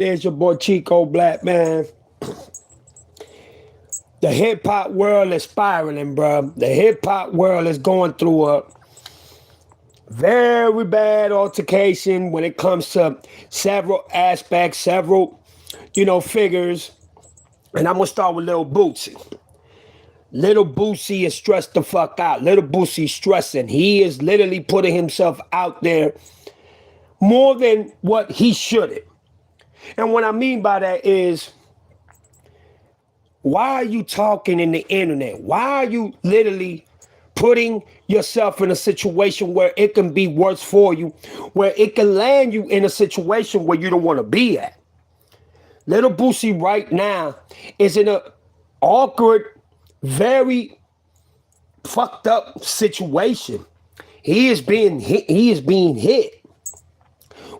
There's your boy Chico Black, man. The hip hop world is spiraling, bro. The hip hop world is going through a very bad altercation when it comes to several aspects, several, figures. And I'm gonna start with Little Boosie. Little Boosie is stressed the fuck out. Little Boosie stressing. He is literally putting himself out there more than what he should. And what I mean by that is, why are you talking in the internet? Why are you literally putting yourself in a situation where it can be worse for you, where it can land you in a situation where you don't want to be at? Little Boosie right now is in a awkward, very fucked up situation. He is being hit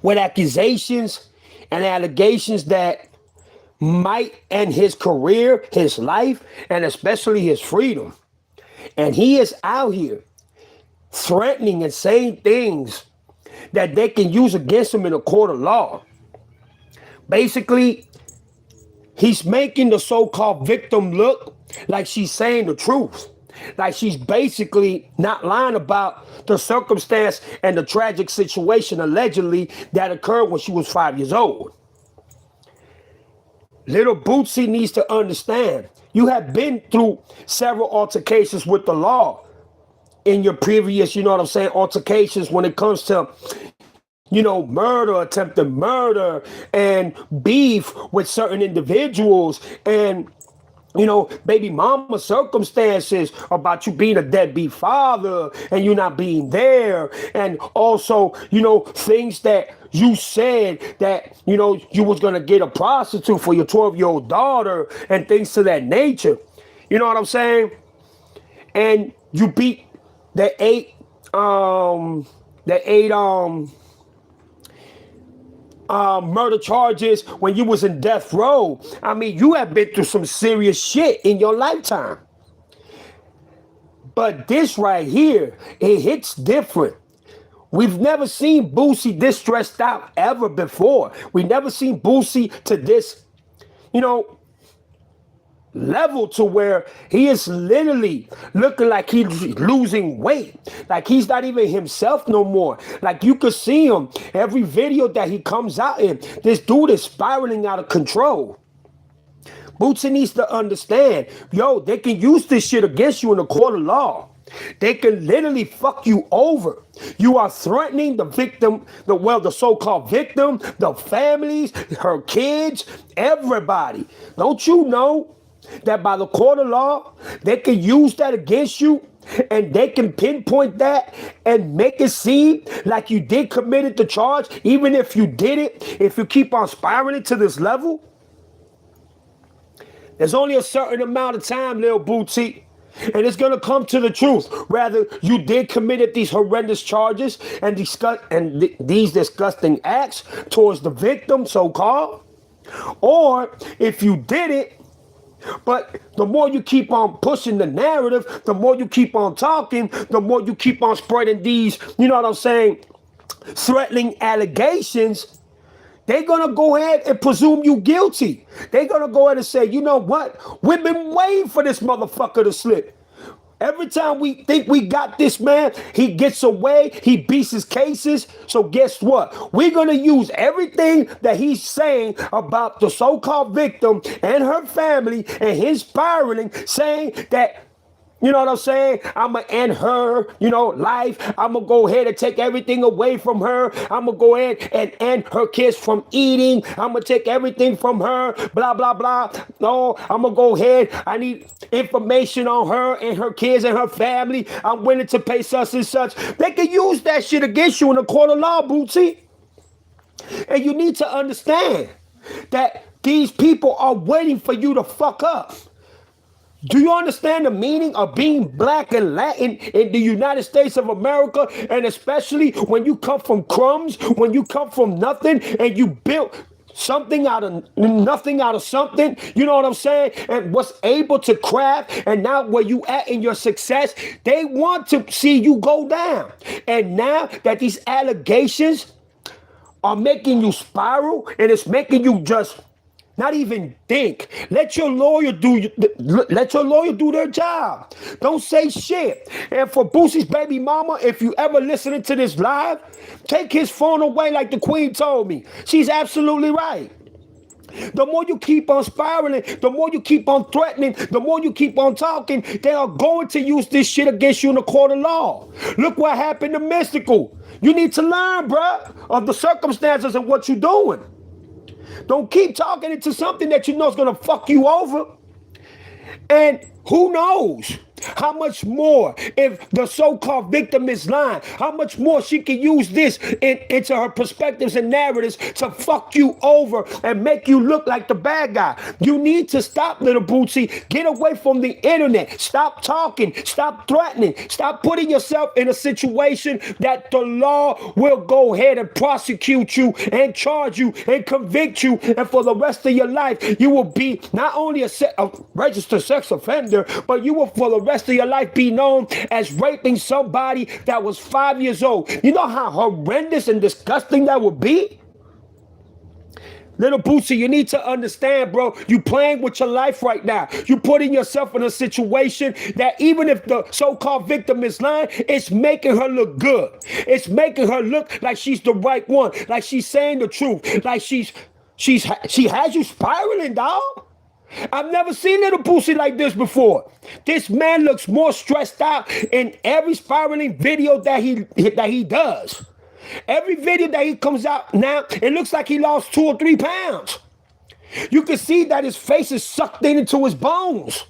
with accusations and allegations that might end his career, his life, and especially his freedom. And he is out here threatening and saying things that they can use against him in a court of law. Basically, he's making the so-called victim look like she's saying the truth. Like she's basically not lying about the circumstance and the tragic situation allegedly that occurred when she was 5 years old. Little Boosie needs to understand, you have been through several altercations with the law in your previous, altercations when it comes to, murder, attempted murder, and beef with certain individuals, and baby mama circumstances about you being a deadbeat father and you not being there. And also, things that you said that, you was going to get a prostitute for your 12-year-old daughter and things to that nature. You know what I'm saying? And you beat the eight murder charges when you was in death row. I mean, you have been through some serious shit in your lifetime. But this right here, it hits different. We've never seen Boosie this stressed out ever before. We never seen Boosie to this, level to where he is literally looking like he's losing weight, like he's not even himself no more. Like you could see him every video that he comes out in, this dude is spiraling out of control. Boosie needs to understand, they can use this shit against you in a court of law. They can literally fuck you over. You are threatening the victim, the so-called victim, the families, her kids, everybody. Don't you know that by the court of law, they can use that against you, and they can pinpoint that and make it seem like you did committed the charge, even if you did it, if you keep on spiraling to this level? There's only a certain amount of time, Lil Boosie, and it's going to come to the truth. Rather, you did committed these horrendous charges and these disgusting acts towards the victim, so-called, or if you did it, but the more you keep on pushing the narrative, the more you keep on talking, the more you keep on spreading these, threatening allegations, they're going to go ahead and presume you guilty. They're going to go ahead and say, you know what? We've been waiting for this motherfucker to slip. Every time we think we got this man, he gets away, he beats his cases. So guess what? We're going to use everything that he's saying about the so-called victim and her family and his spiraling, saying that, I'm going to end her, life. I'm going to go ahead and take everything away from her. I'm going to go ahead and end her kids from eating. I'm going to take everything from her, blah, blah, blah. No, I'm going to go ahead. I need information on her and her kids and her family. I'm willing to pay such and such. They can use that shit against you in a court of law, Boosie. And you need to understand that these people are waiting for you to fuck up. Do you understand the meaning of being black and Latin in the United States of America? And especially when you come from crumbs, when you come from nothing and you built something out of nothing, out of something, you know what I'm saying? And was able to craft, and now where you at in your success, they want to see you go down. And now that these allegations are making you spiral, and it's making you just not even think. Let your lawyer do their job. Don't say shit. And for Boosie's baby mama, if you ever listening to this live, take his phone away like the queen told me. She's absolutely right. The more you keep on spiraling, the more you keep on threatening, the more you keep on talking, they are going to use this shit against you in the court of law. Look what happened to Mystical. You need to learn, bruh, of the circumstances and what you're doing. Don't keep talking into something that you know is going to fuck you over. And who knows how much more, if the so-called victim is lying, how much more she can use this into her perspectives and narratives to fuck you over and make you look like the bad guy. You need to stop, little Boosie. Get away from the internet. Stop talking. Stop threatening. Stop putting yourself in a situation that the law will go ahead and prosecute you and charge you and convict you. And for the rest of your life, you will be not only a registered sex offender, but you will, for the rest of your life, be known as raping somebody that was 5 years old. You know how horrendous and disgusting that would be? Little Boosie, you need to understand, bro, you playing with your life right now. You putting yourself in a situation that even if the so-called victim is lying, it's making her look good. It's making her look like she's the right one, like she's saying the truth, like she has you spiraling, dog. I've never seen little Boosie like this before. This man looks more stressed out in every spiraling video that he does. Every video that he comes out now, it looks like he lost 2 or 3 pounds. You can see that his face is sucked into his bones.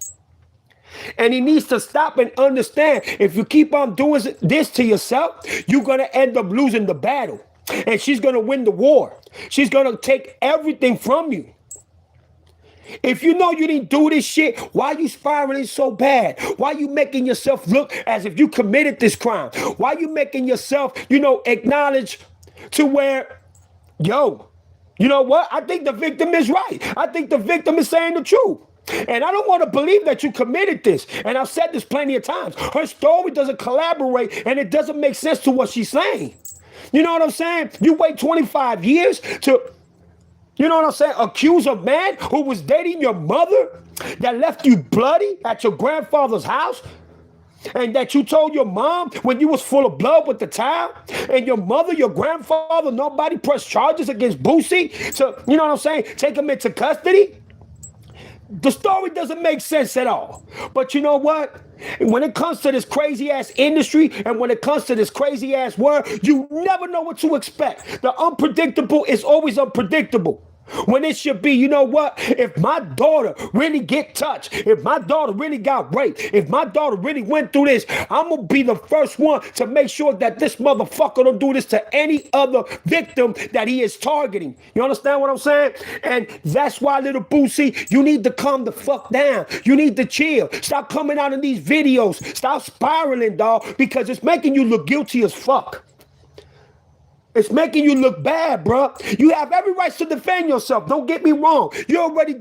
And he needs to stop and understand, if you keep on doing this to yourself, you're going to end up losing the battle. And she's going to win the war. She's going to take everything from you. If you know you didn't do this shit, why are you spiraling so bad? Why are you making yourself look as if you committed this crime? Why are you making yourself, acknowledge to where, you know what? I think the victim is right. I think the victim is saying the truth. And I don't want to believe that you committed this. And I've said this plenty of times. Her story doesn't collaborate, and it doesn't make sense to what she's saying. You know what I'm saying? You wait 25 years to... accuse a man who was dating your mother, that left you bloody at your grandfather's house, and that you told your mom when you was full of blood with the towel, and your mother, your grandfather, nobody pressed charges against Boosie, so, take him into custody. The story doesn't make sense at all. But you know what? When it comes to this crazy ass industry, and when it comes to this crazy ass world, you never know what to expect. The unpredictable is always unpredictable. When it should be, you know what? If my daughter really get touched, if my daughter really got raped, if my daughter really went through this, I'm going to be the first one to make sure that this motherfucker don't do this to any other victim that he is targeting. You understand what I'm saying? And that's why, little Boosie, you need to calm the fuck down. You need to chill. Stop coming out in these videos. Stop spiraling, dog, because it's making you look guilty as fuck. It's making you look bad, bro. You have every right to defend yourself. Don't get me wrong. You already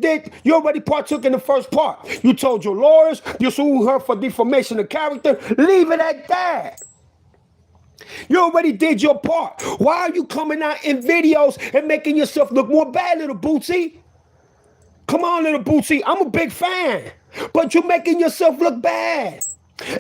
partook in the first part. You told your lawyers, you sued her for defamation of character. Leave it at that. You already did your part. Why are you coming out in videos and making yourself look more bad, little Boosie? Come on, little Boosie. I'm a big fan. But you're making yourself look bad.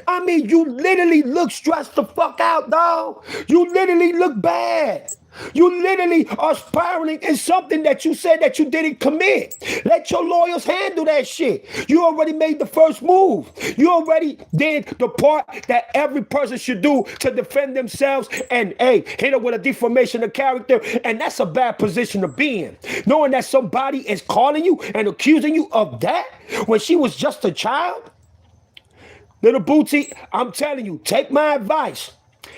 I mean, you literally look stressed the fuck out, dog. You literally look bad. You literally are spiraling in something that you said that you didn't commit. Let your lawyers handle that shit. You already made the first move. You already did the part that every person should do to defend themselves, and hit her with a defamation of character. And that's a bad position to be in. Knowing that somebody is calling you and accusing you of that when she was just a child. Little Boosie, I'm telling you, take my advice.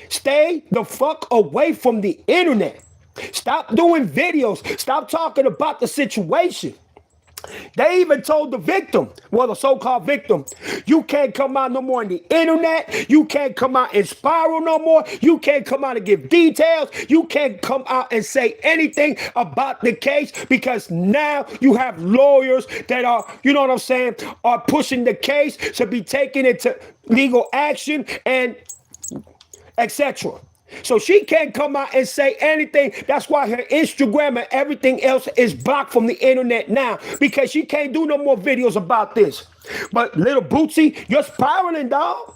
Stay the fuck away from the internet. Stop doing videos. Stop talking about the situation. They even told the victim, well, the so-called victim, you can't come out no more on the internet. You can't come out and spiral no more. You can't come out and give details. You can't come out and say anything about the case, because now you have lawyers that are, are pushing the case to be taken into legal action and etc. So she can't come out and say anything. That's why her Instagram and everything else is blocked from the internet now, because she can't do no more videos about this. But little Boosie, you're spiraling, dog.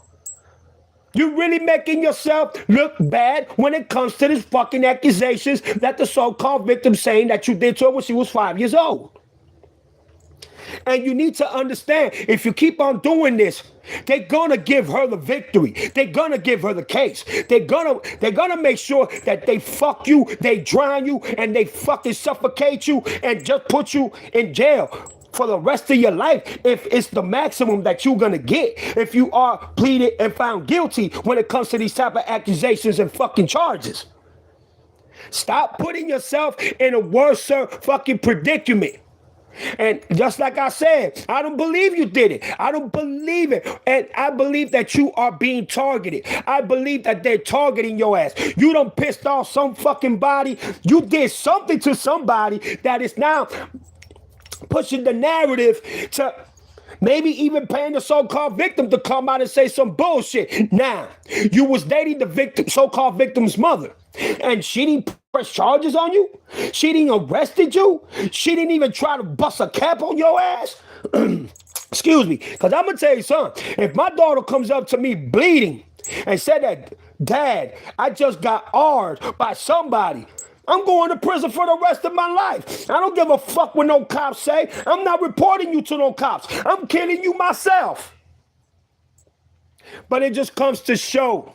You're really making yourself look bad when it comes to these fucking accusations that the so-called victim saying that you did to her when she was 5 years old. And you need to understand, if you keep on doing this, they're gonna give her the victory. They're gonna give her the case. They're gonna make sure that they fuck you, they drown you, and they fucking suffocate you and just put you in jail for the rest of your life, if it's the maximum that you're gonna get if you are pleaded and found guilty when it comes to these type of accusations and fucking charges. Stop putting yourself in a worse fucking predicament. And just like I said, I don't believe you did it. I don't believe it. And I believe that you are being targeted. I believe that they're targeting your ass. You done pissed off some fucking body. You did something to somebody that is now pushing the narrative to maybe even paying the so-called victim to come out and say some bullshit. Now, you was dating the victim, so-called victim's mother, and she didn't press charges on you? She didn't arrested you? She didn't even try to bust a cap on your ass? Excuse me, because I'm going to tell you something. If my daughter comes up to me bleeding and said that, Dad, I just got R by somebody, I'm going to prison for the rest of my life. I don't give a fuck what no cops say. I'm not reporting you to no cops. I'm killing you myself. But it just comes to show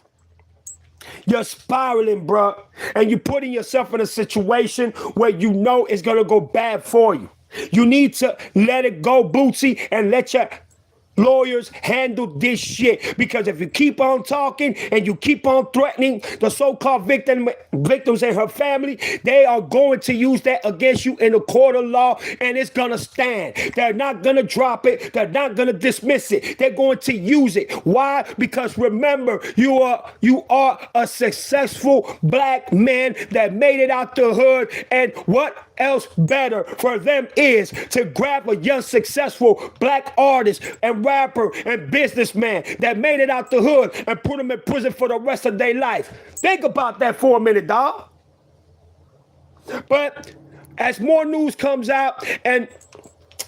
you're spiraling, bro. And you're putting yourself in a situation where you know it's going to go bad for you. You need to let it go, Boosie, and let your lawyers handle this shit, because if you keep on talking and you keep on threatening the so-called victims and her family, they are going to use that against you in the court of law, and it's gonna stand. They're not gonna drop it. They're not gonna dismiss it. They're going to use it. Why? Because remember, you are a successful black man that made it out the hood, and what else better for them is to grab a young successful black artist and rapper and businessman that made it out the hood and put them in prison for the rest of their life. Think about that for a minute, dog. But as more news comes out and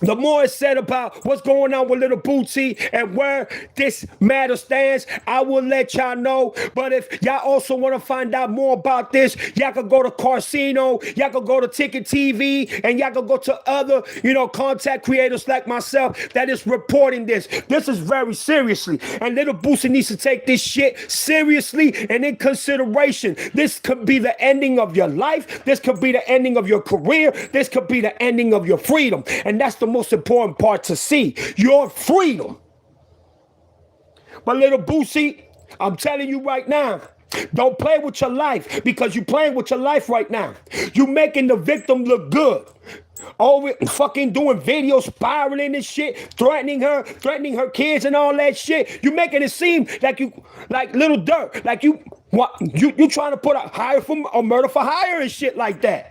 the more it's said about what's going on with little Boosie and where this matter stands, I will let y'all know. But if y'all also want to find out more about this, y'all can go to Casino, y'all can go to Ticket TV, and y'all can go to other, content creators like myself that is reporting this. This is very seriously. And little Boosie needs to take this shit seriously and in consideration. This could be the ending of your life. This could be the ending of your career. This could be the ending of your freedom. And that's the most important part to see, your freedom. But little Boosie, I'm telling you right now, don't play with your life, because you're playing with your life right now. You're making the victim look good. Over fucking doing videos, spiraling and shit, threatening her kids and all that shit. You're making it seem like you, like Little Dirt, like you trying to put a hire for a murder for hire and shit like that.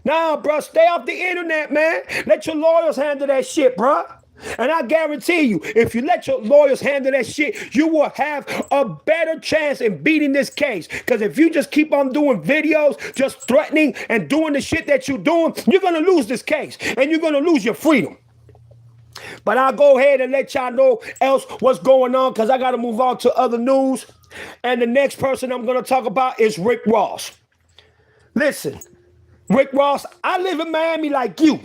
Nah, bro, stay off the internet, man. Let your lawyers handle that shit, bro. And I guarantee you, if you let your lawyers handle that shit, you will have a better chance in beating this case. Because if you just keep on doing videos, just threatening and doing the shit that you're doing, you're going to lose this case. And you're going to lose your freedom. But I'll go ahead and let y'all know else what's going on, because I got to move on to other news. And the next person I'm going to talk about is Rick Ross. Listen. Rick Ross, I live in Miami like you.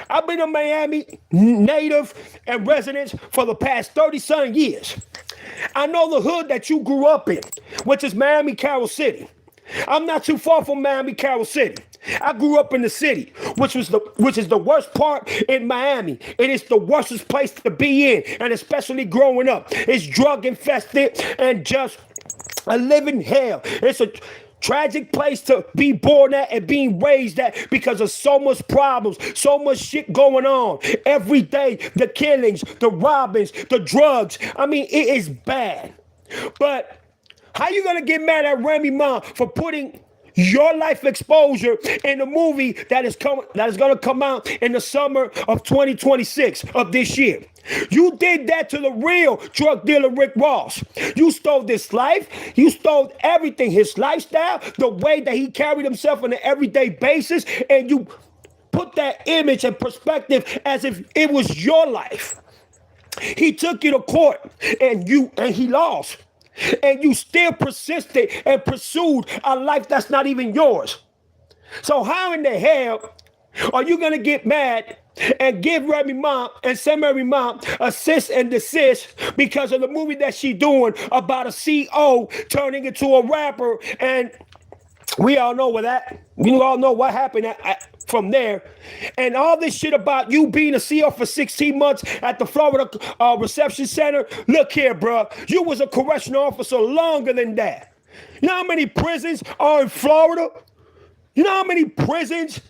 I've been a Miami native and resident for the past 30-some years. I know the hood that you grew up in, which is Miami, Carroll City. I'm not too far from Miami, Carroll City. I grew up in the city, which is the worst part in Miami. It is the worstest place to be in, and especially growing up. It's drug infested and just a living hell. It's a tragic place to be born at and being raised at, because of so much problems, so much shit going on every day. The killings, the robbings, the drugs. I mean, it is bad. But how you gonna get mad at Remy Ma for putting your life exposure in a movie that is going to come out in the summer of 2026 of this year. You did that to the real drug dealer Rick Ross. You stole this life. You stole everything, his lifestyle, the way that he carried himself on an everyday basis, and you put that image and perspective as if it was your life. He took you to court and he lost. And you still persisted and pursued a life that's not even yours. So how in the hell are you going to get mad and give Remy Ma and send Remy Ma a cease and desist because of the movie that she doing about a CO turning into a rapper? And we all know what happened from there. And all this shit about you being a CO for 16 months at the Florida Reception Center. Look here, bro. You was a correctional officer longer than that. You know how many prisons are in Florida? You know how many prisons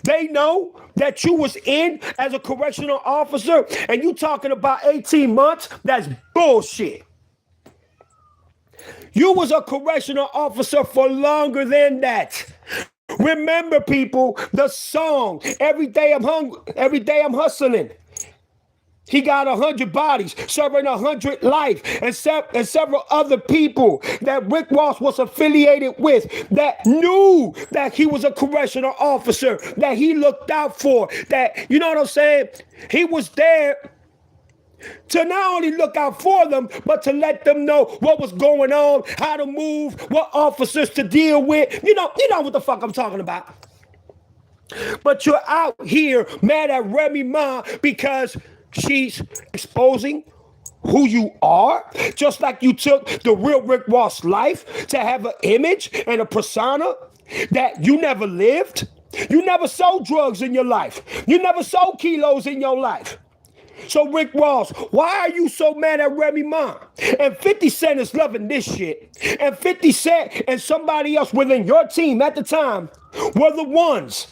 they know that you was in as a correctional officer? And you talking about 18 months? That's bullshit. You was a correctional officer for longer than that. Remember, people, the song, Every Day I'm Hustling. He got 100 bodies, serving 100 life, and several other people that Rick Ross was affiliated with that knew that he was a correctional officer, that he looked out for, that, you know what I'm saying? He was there to not only look out for them, but to let them know what was going on, how to move, what officers to deal with. You know what the fuck I'm talking about. But you're out here mad at Remy Ma because she's exposing who you are, just like you took the real Rick Ross life to have an image and a persona that you never lived. You never sold drugs in your life. You never sold kilos in your life. So Rick Ross, why are you so mad at Remy Ma? And 50 Cent is loving this shit. And 50 Cent and somebody else within your team at the time were the ones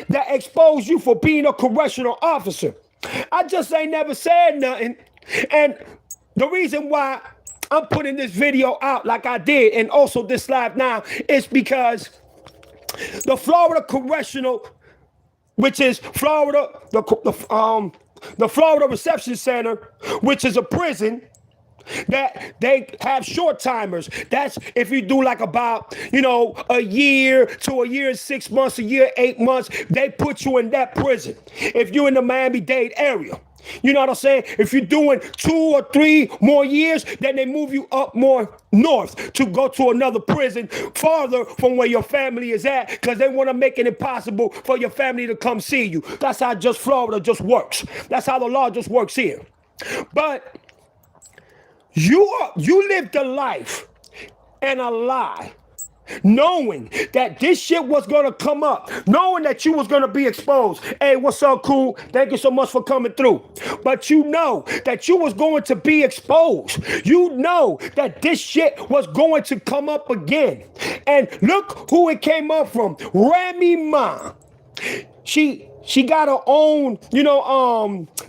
that exposed you for being a correctional officer. I just ain't never said nothing. And the reason why I'm putting this video out like I did and also this live now is because the Florida Correctional, which is Florida, the Florida Reception Center, which is a prison that they have short timers. That's if you do like about, a year to a year and 6 months, a year, 8 months, they put you in that prison. If you're in the Miami-Dade area, you know what I'm saying? If you're doing 2 or 3 more years, then they move you up more north to go to another prison farther from where your family is at, because they want to make it impossible for your family to come see you. That's how just Florida just works. That's how the law just works here. But you lived a life and a lie, knowing that this shit was gonna come up, knowing that you was gonna be exposed. Hey, what's up, cool? Thank you so much for coming through. But you know that you was going to be exposed. You know that this shit was going to come up again. And look who it came up from. Remy Ma. She got her own,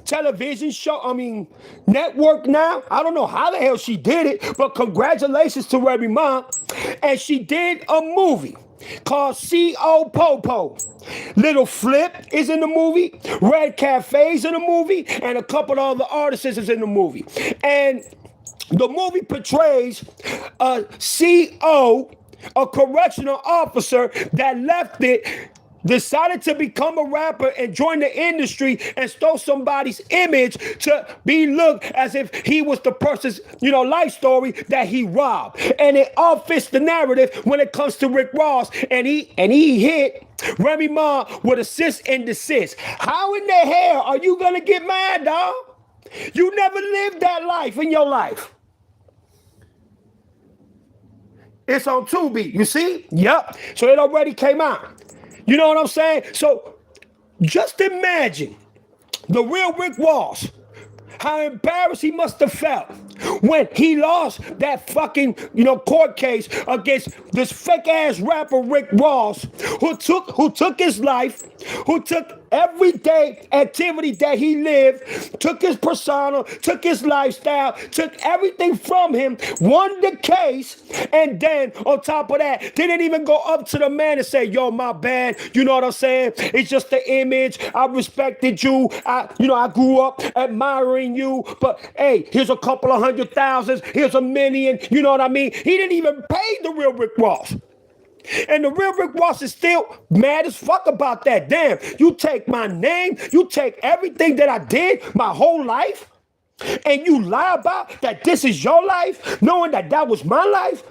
television show, network now. I don't know how the hell she did it, but congratulations to Remy Ma. And she did a movie called C.O. Popo. Little Flip is in the movie. Red Cafe's in the movie. And a couple of other artists is in the movie. And the movie portrays a CO, a correctional officer that left it, decided to become a rapper and join the industry and stole somebody's image to be looked as if he was the person's, life story that he robbed. And it all fits the narrative when it comes to Rick Ross. And he hit Remy Ma with a cease and desist. How in the hell are you gonna get mad, dog? You never lived that life in your life. It's on Tubi, you see? Yep. So it already came out. You know what I'm saying? So just imagine the real Rick Ross, how embarrassed he must have felt when he lost that fucking, court case against this fake ass rapper Rick Ross, who took his life, who took everyday activity that he lived, took his persona, took his lifestyle, took everything from him, won the case, and then on top of that, didn't even go up to the man and say, yo, my bad, you know what I'm saying? It's just the image. I respected you. I grew up admiring you, but hey, here's a couple of 100,000, here's $1 million, you know what I mean? He didn't even pay the real Rick Ross. And the real Rick Ross is still mad as fuck about that. Damn, you take my name, you take everything that I did my whole life, and you lie about that this is your life, knowing that that was my life.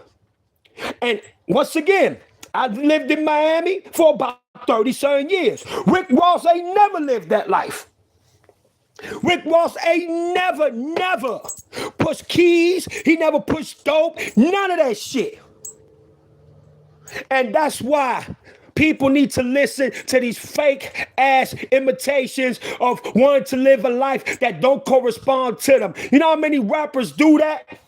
And once again, I lived in Miami for about 30-something years. Rick Ross ain't never lived that life. Rick Ross ain't never pushed keys. He never pushed dope. None of that shit. And that's why people need to listen to these fake ass imitations of wanting to live a life that don't correspond to them. You know how many rappers do that?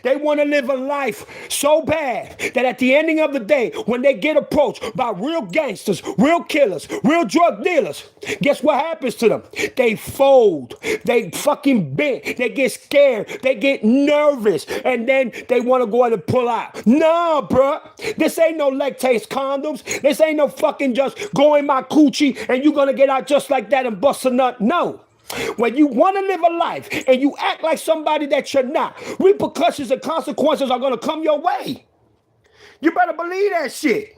They want to live a life so bad that at the ending of the day, when they get approached by real gangsters, real killers, real drug dealers, guess what happens to them? They fold. They fucking bend. They get scared. They get nervous. And then they want to go ahead and pull out. Nah, bruh. This ain't no Lactace condoms. This ain't no fucking just go in my coochie and you're going to get out just like that and bust a nut. No. When you want to live a life and you act like somebody that you're not, repercussions and consequences are going to come your way. You better believe that shit.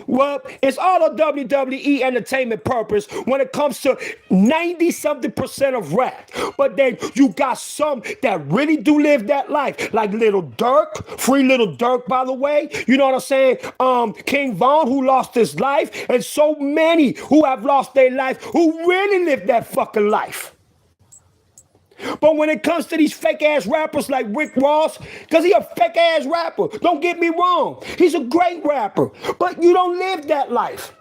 Well, it's all a WWE entertainment purpose when it comes to 90-something% of rap. But then you got some that really do live that life. Like Little Durk, free Little Durk, by the way. You know what I'm saying? King Von, who lost his life. And so many who have lost their life who really lived that fucking life. But when it comes to these fake-ass rappers like Rick Ross, because he a fake-ass rapper, don't get me wrong. He's a great rapper, but you don't live that life.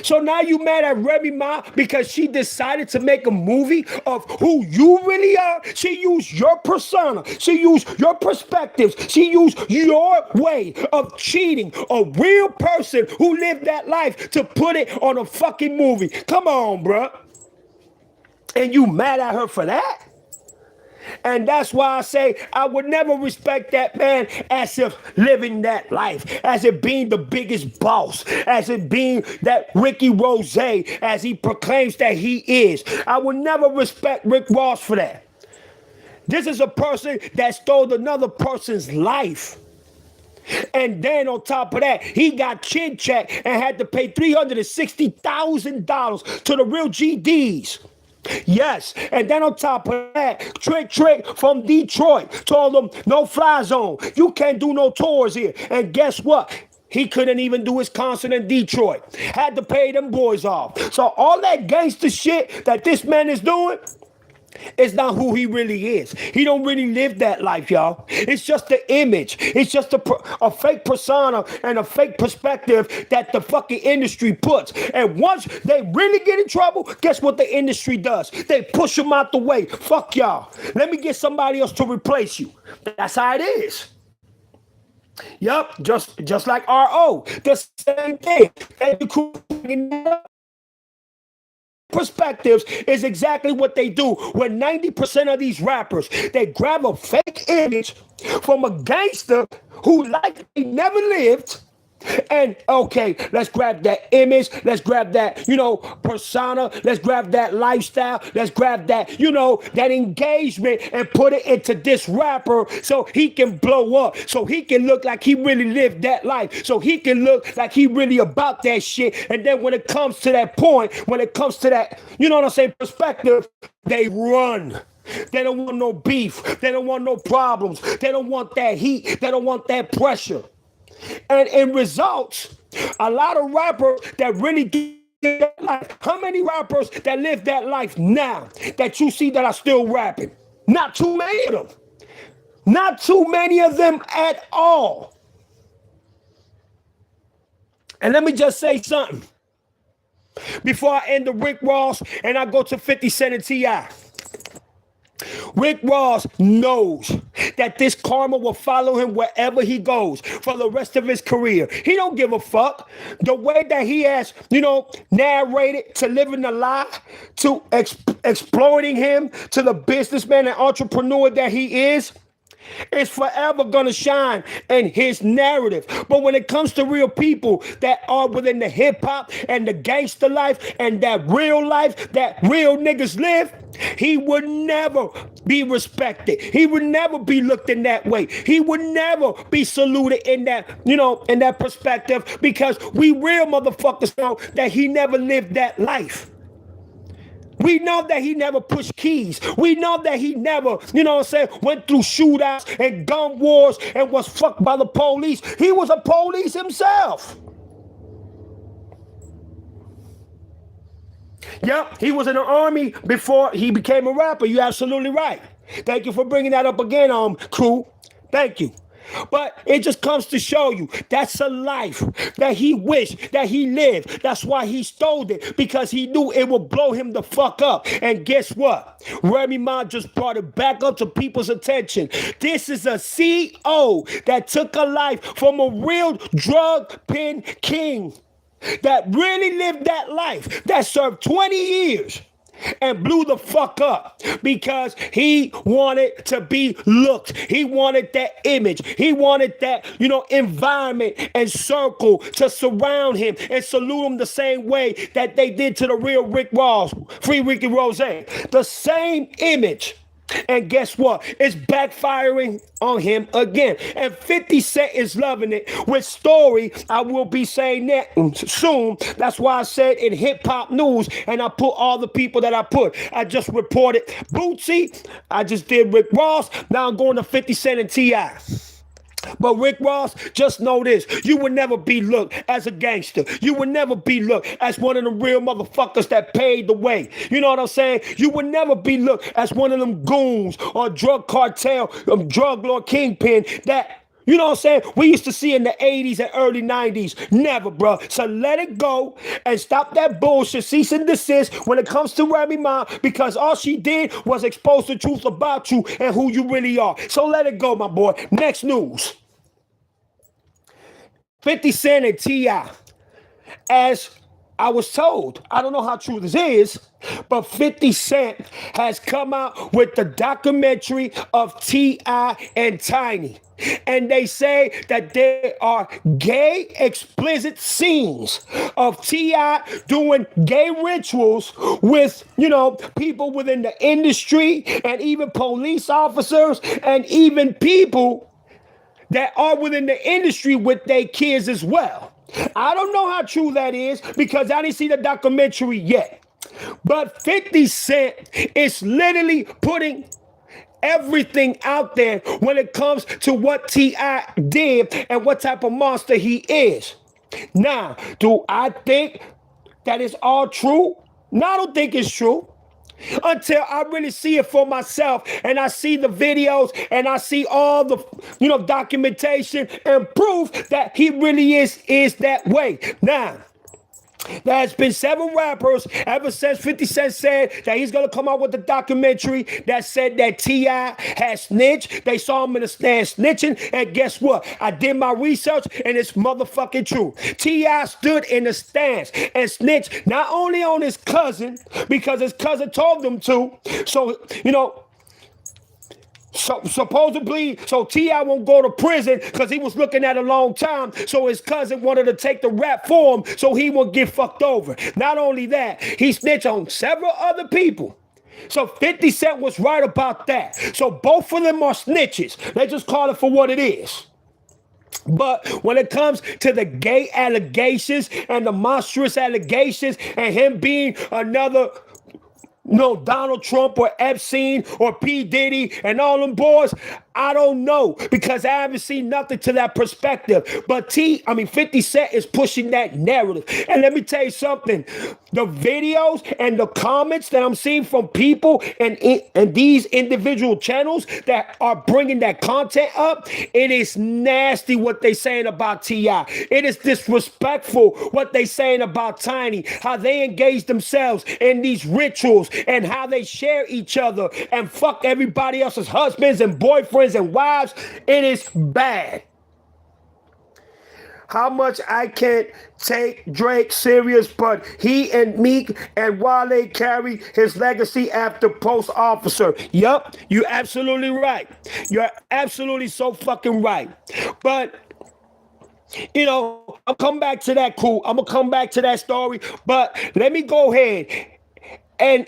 So now you mad at Remy Ma because she decided to make a movie of who you really are? She used your persona. She used your perspectives. She used your way of cheating a real person who lived that life to put it on a fucking movie. Come on, bruh. And you mad at her for that? And that's why I say I would never respect that man as if living that life, as it being the biggest boss, as it being that Ricky Rose, as he proclaims that he is. I would never respect Rick Ross for that. This is a person that stole another person's life. And then on top of that, he got chin checked and had to pay $360,000 to the real GDs. Yes, and then on top of that, Trick from Detroit told him, no fly zone. You can't do no tours here. And guess what? He couldn't even do his concert in Detroit. Had to pay them boys off. So all that gangster shit that this man is doing, it's not who he really is. He don't really live that life, y'all. It's just the image. It's just a fake persona and a fake perspective that the fucking industry puts. And once they really get in trouble, guess what the industry does? They push them out the way. Fuck y'all. Let me get somebody else to replace you. That's how it is. Yup, just like R.O. The same thing. Perspectives is exactly what they do when 90% of these rappers, they grab a fake image from a gangster who likely never lived, and okay, let's grab that image, let's grab that, persona, let's grab that lifestyle, let's grab that, that engagement and put it into this rapper so he can blow up, so he can look like he really lived that life, so he can look like he really about that shit. And then when it comes to that point, when it comes to that, perspective, they run. They don't want no beef. They don't want no problems. They don't want that heat. They don't want that pressure. And in results, a lot of rappers that really do that life. How many rappers that live that life now that you see that are still rapping? Not too many of them. Not too many of them at all. And let me just say something before I end the Rick Ross and I go to 50 Cent and T.I. Rick Ross knows that this karma will follow him wherever he goes for the rest of his career. He don't give a fuck. The way that he has, narrated to living a lie, to exploiting him, to the businessman and entrepreneur that he is forever gonna shine in his narrative. But when it comes to real people that are within the hip hop and the gangster life and that real life that real niggas live, he would never be respected. He would never be looked in that way. He would never be saluted in that, in that perspective, because we real motherfuckers know that he never lived that life. We know that he never pushed keys. We know that he never, went through shootouts and gun wars and was fucked by the police. He was a police himself. Yep, he was in the army before he became a rapper. You're absolutely right. Thank you for bringing that up again, crew. Thank you. But it just comes to show you that's a life that he wished that he lived. That's why he stole it, because he knew it would blow him the fuck up. And guess what? Remy Ma just brought it back up to people's attention. This is a CO that took a life from a real drug pen king that really lived that life, that served 20 years. And blew the fuck up because he wanted to be looked. He wanted that image. He wanted that, environment and circle to surround him and salute him the same way that they did to the real Rick Ross, Free Ricky Rose. The same image. And guess what? It's backfiring on him again. And 50 Cent is loving it. With Story, I will be saying that soon. That's why I said in hip hop news, and I put all the people that I put. I just reported Boosie. I just did Rick Ross. Now I'm going to 50 Cent and T.I. But Rick Ross, just know this. You will never be looked as a gangster. You will never be looked as one of the real motherfuckers that paid the way. You know what I'm saying? You will never be looked as one of them goons or drug cartel, drug lord kingpin that, you know what I'm saying, we used to see in the 80s and early 90s. Never, bro. So let it go and stop that bullshit. Cease and desist when it comes to Remy Ma, because all she did was expose the truth about you and who you really are. So let it go, my boy. Next news. 50 Cent and T.I. As I was told, I don't know how true this is, but 50 Cent has come out with the documentary of T.I. and Tiny. And they say that there are gay, explicit scenes of T.I. doing gay rituals with, people within the industry and even police officers and even people that are within the industry with their kids as well. I don't know how true that is because I didn't see the documentary yet. But 50 Cent is literally putting everything out there when it comes to what T.I. did and what type of monster he is. Now, do I think that is all true? No, I don't think it's true. Until I really see it for myself and I see the videos and I see all the, documentation and proof that he really is that way. Now, there has been several rappers ever since 50 Cent said that he's going to come out with a documentary that said that T.I. had snitched. They saw him in the stand snitching. And guess what? I did my research and it's motherfucking true. T.I. stood in the stands and snitched not only on his cousin, because his cousin told him to. So, so supposedly, T.I. won't go to prison because he was looking at a long time. So his cousin wanted to take the rap for him so he won't get fucked over. Not only that, he snitched on several other people. So 50 Cent was right about that. So both of them are snitches. They just call it for what it is. But when it comes to the gay allegations and the monstrous allegations and him being another Donald Trump or Epstein or P. Diddy and all them boys, I don't know, because I haven't seen nothing to that perspective. But 50 Cent is pushing that narrative. And let me tell you something. The videos and the comments that I'm seeing from people and these individual channels that are bringing that content up, it is nasty what they saying about T.I. It is disrespectful what they saying about Tiny, how they engage themselves in these rituals and how they share each other and fuck everybody else's husbands and boyfriends and wives. It is bad. How much I can't take Drake serious, but he and Meek and Wale carry his legacy after post officer. Yup, you're absolutely right. You're absolutely so fucking right. But you know, I'll come back to that cool. I'm gonna come back to that story, but let me go ahead and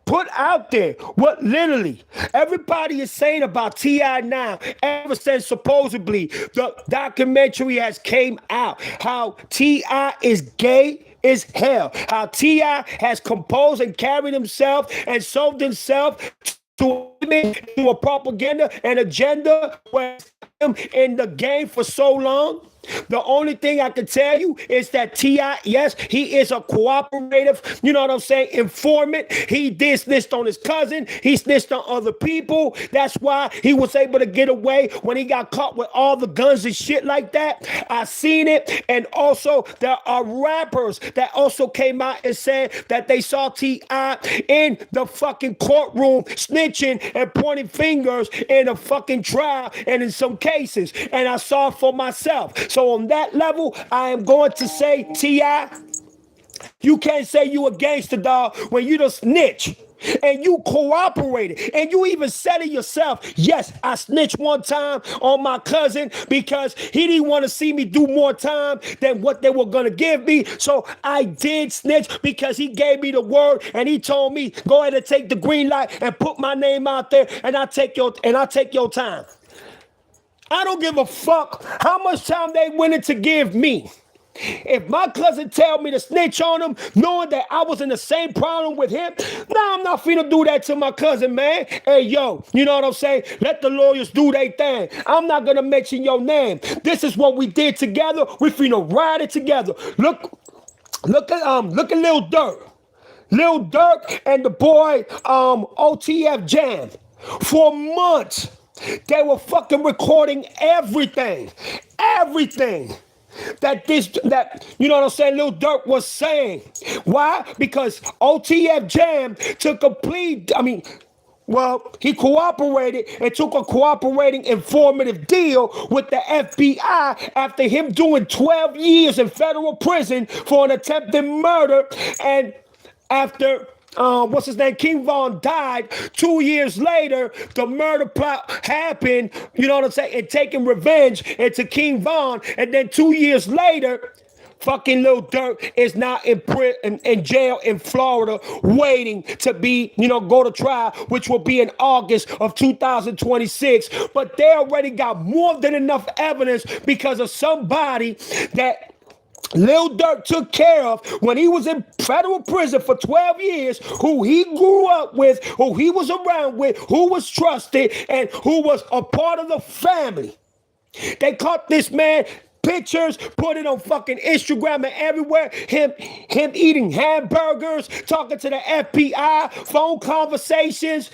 put out there what literally everybody is saying about T.I. now, ever since supposedly the documentary has came out, how T.I. is gay as hell, how T.I. has composed and carried himself and sold himself to a propaganda and agenda where in the game for so long. The only thing I can tell you is that T.I., yes, he is a cooperative, you know what I'm saying, informant. He did snitched on his cousin. He snitched on other people. That's why he was able to get away when he got caught with all the guns and shit like that. I seen it. And also, there are rappers that also came out and said that they saw T.I. in the fucking courtroom snitching and pointing fingers in a fucking trial and in some cases. And I saw it for myself. So on that level, I am going to say, T.I., you can't say you a gangster, dog, when you the snitch. And you cooperated. And you even said it yourself. Yes, I snitched one time on my cousin because he didn't want to see me do more time than what they were going to give me. So I did snitch because he gave me the word and he told me, go ahead and take the green light and put my name out there and I'll take your time. I don't give a fuck how much time they wanted to give me. If my cousin tell me to snitch on him, knowing that I was in the same problem with him, nah, I'm not finna do that to my cousin, man. Hey, yo, you know what I'm saying? Let the lawyers do their thing. I'm not gonna mention your name. This is what we did together. We finna ride it together. Look at Lil Durk. Lil Durk and the boy OTF Jam. For months, they were fucking recording everything that you know what I'm saying, Lil Durk was saying. Why? Because OTF Jam took a plea, he cooperated and took a cooperating informative deal with the FBI after him doing 12 years in federal prison for an attempted murder. And after King Von died 2 years later, the murder plot happened, you know what I'm saying, and taking revenge into King Von. And then 2 years later, fucking Lil Durk is now in jail in Florida waiting to be, go to trial, which will be in August of 2026. But they already got more than enough evidence because of somebody that Lil Durk took care of when he was in federal prison for 12 years, who he grew up with, who he was around with, who was trusted, and who was a part of the family. They caught this man pictures, put it on fucking Instagram and everywhere, him eating hamburgers, talking to the FBI, phone conversations.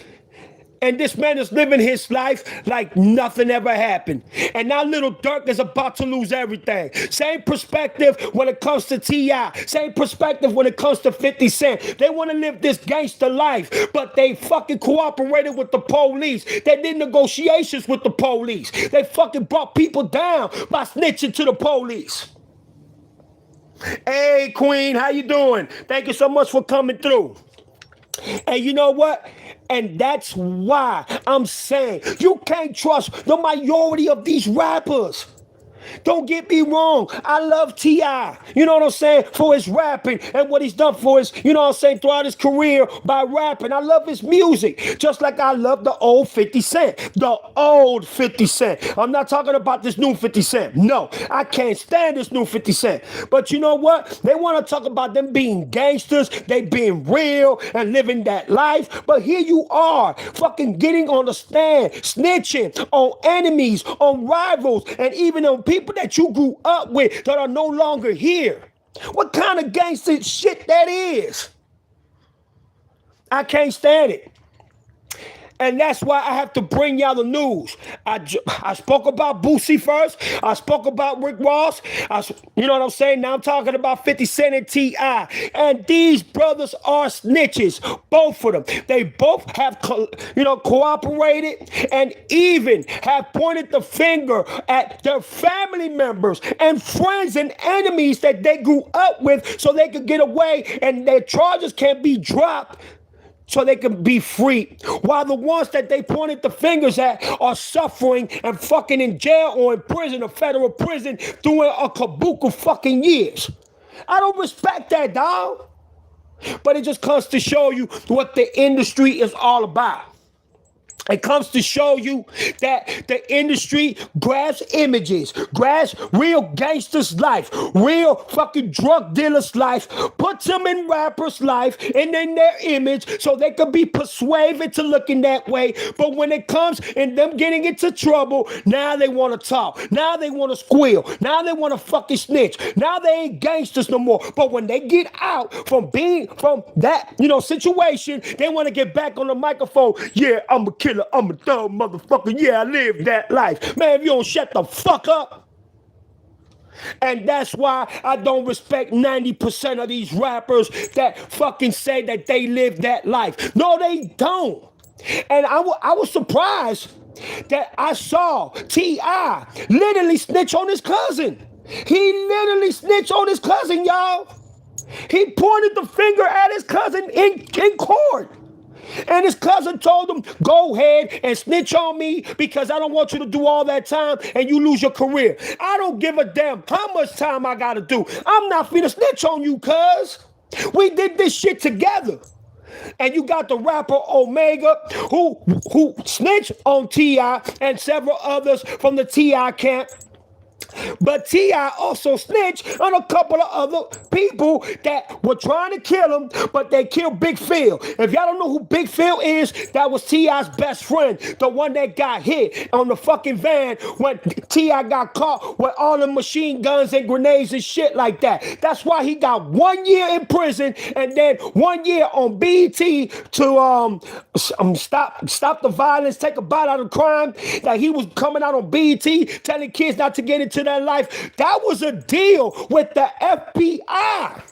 And this man is living his life like nothing ever happened. And now Lil Durk is about to lose everything. Same perspective when it comes to T.I. Same perspective when it comes to 50 Cent. They want to live this gangster life, but they fucking cooperated with the police. They did negotiations with the police. They fucking brought people down by snitching to the police. Hey, Queen, how you doing? Thank you so much for coming through. And you know what? And that's why I'm saying you can't trust the majority of these rappers. Don't get me wrong. I love T.I., you know what I'm saying, for his rapping and what he's done for his, you know what I'm saying, throughout his career by rapping. I love his music, just like I love the old 50 Cent. The old 50 Cent. I'm not talking about this new 50 Cent. No, I can't stand this new 50 Cent. But you know what? They want to talk about them being gangsters, they being real and living that life. But here you are, fucking getting on the stand, snitching on enemies, on rivals, and even on people that you grew up with that are no longer here. What kind of gangster shit that is? I can't stand it. And that's why I have to bring y'all the news. I spoke about Boosie first. I spoke about Rick Ross. You know what I'm saying? Now I'm talking about 50 Cent and T.I. And these brothers are snitches. Both of them. They both have, cooperated and even have pointed the finger at their family members and friends and enemies that they grew up with so they could get away and their charges can be dropped so they can be free. While the ones that they pointed the fingers at are suffering and fucking in jail or in prison, a federal prison, doing a kabuku fucking years. I don't respect that, dog. But it just comes to show you what the industry is all about. It comes to show you that the industry grabs images, grabs real gangsters' life, real fucking drug dealers' life, puts them in rappers' life and in their image so they could be persuaded to looking that way. But when it comes in them getting into trouble, now they want to talk. Now they want to squeal. Now they want to fucking snitch. Now they ain't gangsters no more. But when they get out from that, situation, they want to get back on the microphone. Yeah, I'm a killer. I'm a thug motherfucker. Yeah, I lived that life. Man, if you don't shut the fuck up. And that's why I don't respect 90% of these rappers that fucking say that they live that life. No, they don't. And I was surprised that I saw T.I. literally snitch on his cousin. He literally snitched on his cousin, y'all. He pointed the finger at his cousin in court. And his cousin told him, go ahead and snitch on me because I don't want you to do all that time and you lose your career. I don't give a damn how much time I got to do. I'm not finna snitch on you, cuz. We did this shit together. And you got the rapper Omega who snitched on T.I. and several others from the T.I. camp. But T.I. also snitched on a couple of other people that were trying to kill him, but they killed Big Phil. If y'all don't know who Big Phil is, that was T.I.'s best friend, the one that got hit on the fucking van when T.I. got caught with all the machine guns and grenades and shit like that. That's why he got 1 year in prison and then 1 year on BET to stop the violence, take a bite out of crime. That he was coming out on BET telling kids not to get into their life. That was a deal with the FBI.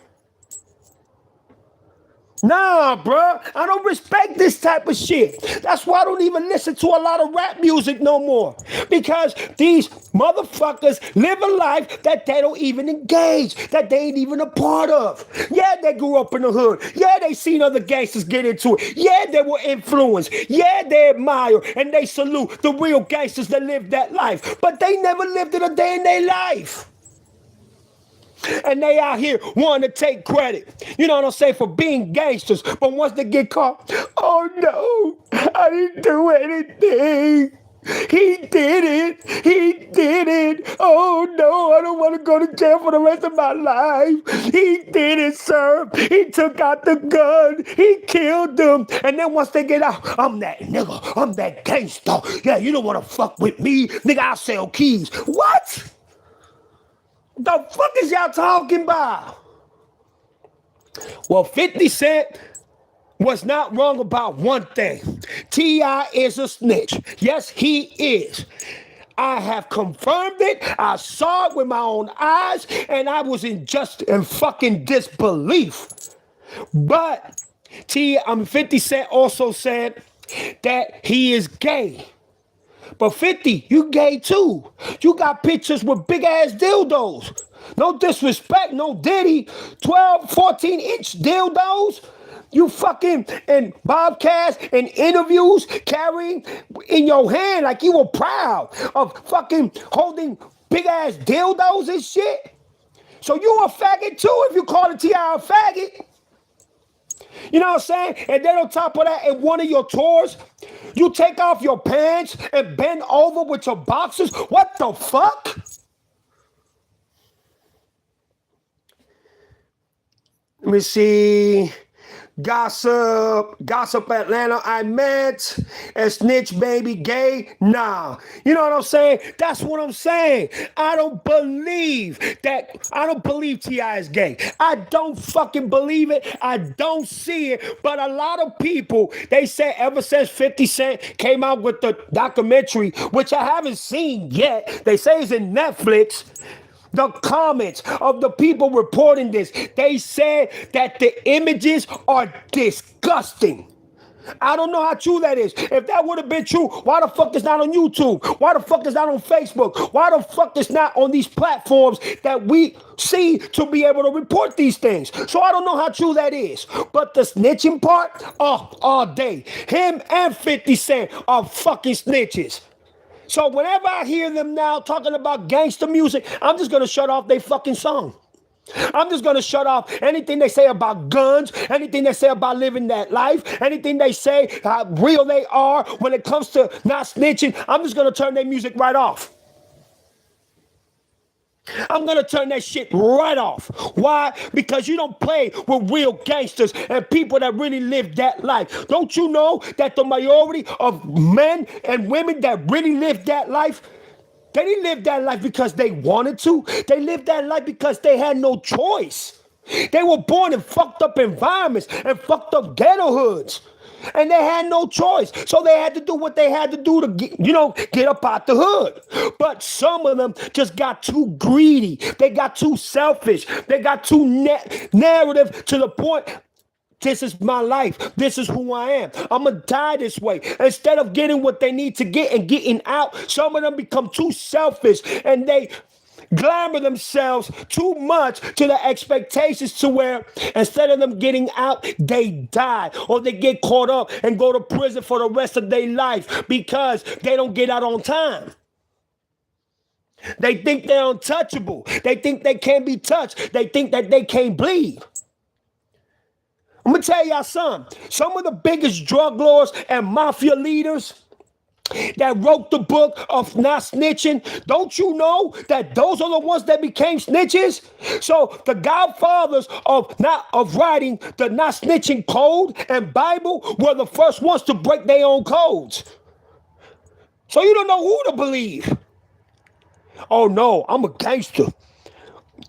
Nah, bruh, I don't respect this type of shit. That's why I don't even listen to a lot of rap music no more. Because these motherfuckers live a life that they don't even engage, that they ain't even a part of. Yeah, they grew up in the hood. Yeah, they seen other gangsters get into it. Yeah, they were influenced. Yeah, they admire and they salute the real gangsters that live that life. But they never lived it a day in their life. And they out here wanting to take credit, you know what I'm saying, for being gangsters. But once they get caught, oh no, I didn't do anything. He did it. Oh no, I don't want to go to jail for the rest of my life. He did it, sir. He took out the gun. He killed them. And then once they get out, I'm that nigga. I'm that gangster. Yeah, you don't want to fuck with me. Nigga, I sell keys. What? The fuck is y'all talking about? Well, 50 Cent was not wrong about one thing. T.I. is a snitch. Yes, he is. I have confirmed it. I saw it with my own eyes, and I was in fucking disbelief. But 50 Cent also said that he is gay. But 50, you gay too. You got pictures with big ass dildos. No disrespect, no Diddy. 12, 14-inch dildos. You fucking in bobcats and interviews carrying in your hand like you were proud of fucking holding big ass dildos and shit. So you a faggot too if you call the T.I. a faggot. You know what I'm saying? And then on top of that, in one of your tours, you take off your pants and bend over with your boxers. What the fuck? Let me see. Gossip Atlanta, I meant, and snitch baby gay, nah. You know what I'm saying? That's what I'm saying. I don't believe T.I. is gay. I don't fucking believe it. I don't see it. But a lot of people, they say ever since 50 Cent came out with the documentary, which I haven't seen yet, they say it's in Netflix. The comments of the people reporting this, they said that the images are disgusting. I don't know how true that is. If that would have been true, why the fuck is not on YouTube? Why the fuck is not on Facebook? Why the fuck is not on these platforms that we see to be able to report these things? So I don't know how true that is. But the snitching part, all day. Him and 50 Cent are fucking snitches. So whenever I hear them now talking about gangster music, I'm just going to shut off their fucking song. I'm just going to shut off anything they say about guns, anything they say about living that life, anything they say how real they are when it comes to not snitching. I'm just going to turn their music right off. I'm going to turn that shit right off. Why? Because you don't play with real gangsters and people that really live that life. Don't you know that the majority of men and women that really live that life, they didn't live that life because they wanted to. They lived that life because they had no choice. They were born in fucked up environments and fucked up ghetto hoods. And they had no choice. So they had to do what they had to do to get up out the hood. But some of them just got too greedy. They got too selfish. They got too narrative to the point, this is my life. This is who I am. I'm going to die this way. Instead of getting what they need to get and getting out, some of them become too selfish and they glamour themselves too much to the expectations to where instead of them getting out, they die or they get caught up and go to prison for the rest of their life because they don't get out on time. They think they're untouchable. They think they can't be touched. They think that they can't bleed. I'm going to tell y'all something. Some of the biggest drug lords and mafia leaders that wrote the book of not snitching, don't you know that those are the ones that became snitches? So the godfathers of writing the not snitching code and Bible were the first ones to break their own codes. So you don't know who to believe. Oh no, I'm a gangster.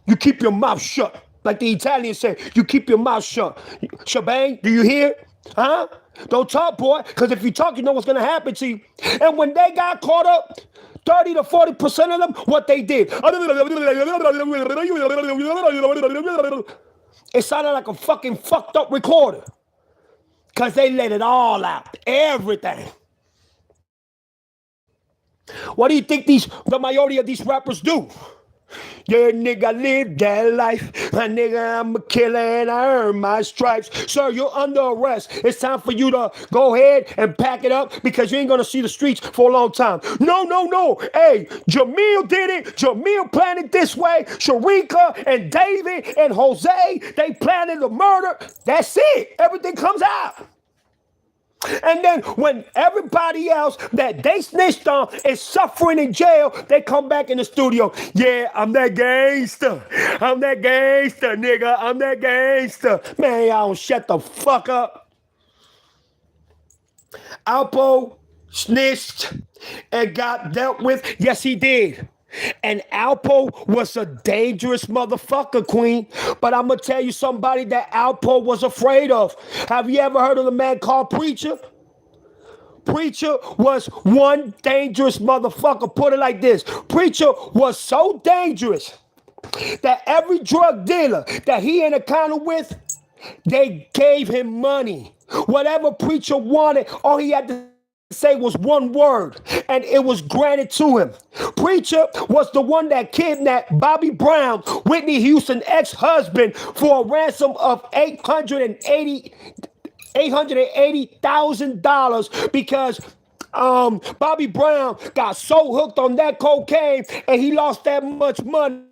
You keep your mouth shut. Like the Italians say, you keep your mouth shut. Shebang, do you hear? Huh? Don't talk, boy, because if you talk, you know what's going to happen to you. And when they got caught up, 30 to 40% of them, what they did. It sounded like a fucking fucked up recorder. Because they let it all out. Everything. What do you think the majority of these rappers do? Yeah, nigga, live that life. My nigga, I'm a killer and I earn my stripes. Sir, you're under arrest. It's time for you to go ahead and pack it up because you ain't going to see the streets for a long time. No. Hey, Jamil did it. Jamil planned it this way. Sharika and David and Jose, they planned the murder. That's it. Everything comes out. And then when everybody else that they snitched on is suffering in jail, they come back in the studio. Yeah, I'm that gangster. I'm that gangster, nigga. I'm that gangster. Man, y'all don't shut the fuck up. Alpo snitched and got dealt with. Yes, he did. And Alpo was a dangerous motherfucker, Queen. But I'm going to tell you somebody that Alpo was afraid of. Have you ever heard of the man called Preacher? Preacher was one dangerous motherfucker. Put it like this. Preacher was so dangerous that every drug dealer that he in encounter with, they gave him money. Whatever Preacher wanted, all he had to say was one word, and it was granted to him. Preacher was the one that kidnapped Bobby Brown, Whitney Houston's ex-husband, for a ransom of $880,000 because Bobby Brown got so hooked on that cocaine and he lost that much money.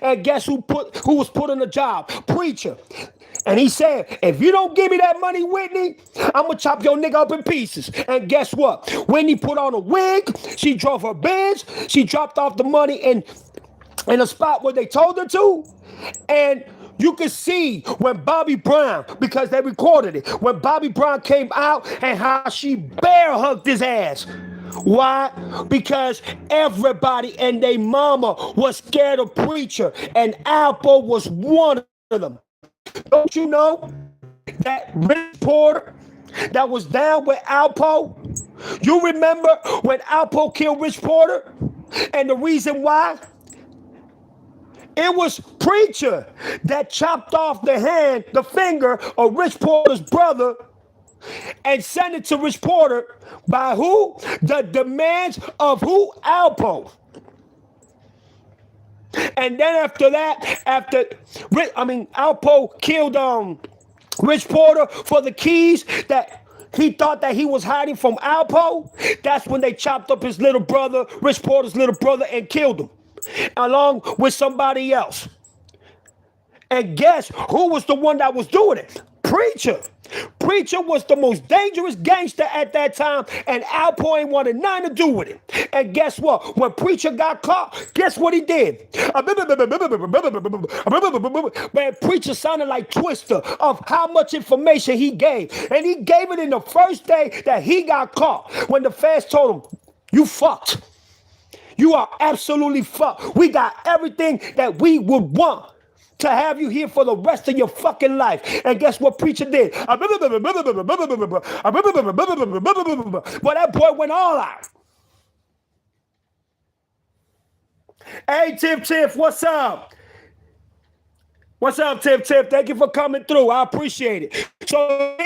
And guess who was put on the job? Preacher. And he said, if you don't give me that money, Whitney, I'm going to chop your nigga up in pieces. And guess what? Whitney put on a wig. She drove her Benz. She dropped off the money in a spot where they told her to. And You can see when Bobby Brown, because they recorded it, when Bobby Brown came out and how she bear hugged his ass. Why? Because everybody and their mama was scared of Preacher, and Alpo was one of them. Don't you know that Rich Porter that was down with Alpo? You remember when Alpo killed Rich Porter? And the reason why? It was Preacher that chopped off the finger of Rich Porter's brother and sent it to Rich Porter by who? The demands of who? Alpo. And then after that, Alpo killed Rich Porter for the keys that he thought that he was hiding from Alpo. That's when they chopped up his little brother, Rich Porter's little brother, and killed him, along with somebody else. And guess who was the one that was doing it? Preacher. Preacher was the most dangerous gangster at that time, and Alpo ain't wanted nothing to do with it. And guess what? When Preacher got caught, guess what he did? Man, Preacher sounded like Twister of how much information he gave. And he gave it in the first day that he got caught, when the feds told him, you fucked. You are absolutely fucked. We got everything that we would want to have you here for the rest of your fucking life. And guess what Preacher did? Well, that boy went all out. Hey, Tiff, what's up? What's up, Tiff? Thank you for coming through. I appreciate it. So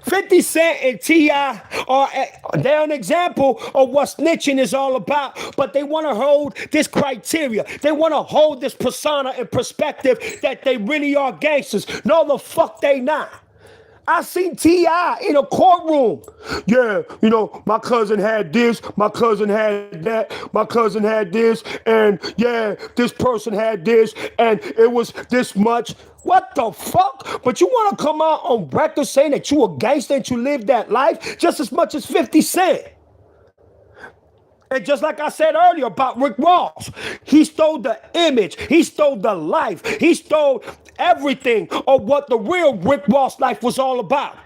50 Cent and T.I. they're an example of what snitching is all about, but they want to hold this criteria. They want to hold this persona and perspective that they really are gangsters. No, the fuck they not. I seen T.I. in a courtroom. Yeah, my cousin had this, my cousin had that, my cousin had this, and yeah, this person had this, and it was this much. What the fuck? But you want to come out on record saying that you a gangster and you live that life just as much as 50 Cent. And just like I said earlier about Rick Ross, he stole the image, he stole the life, he stole everything of what the real Rick Ross life was all about.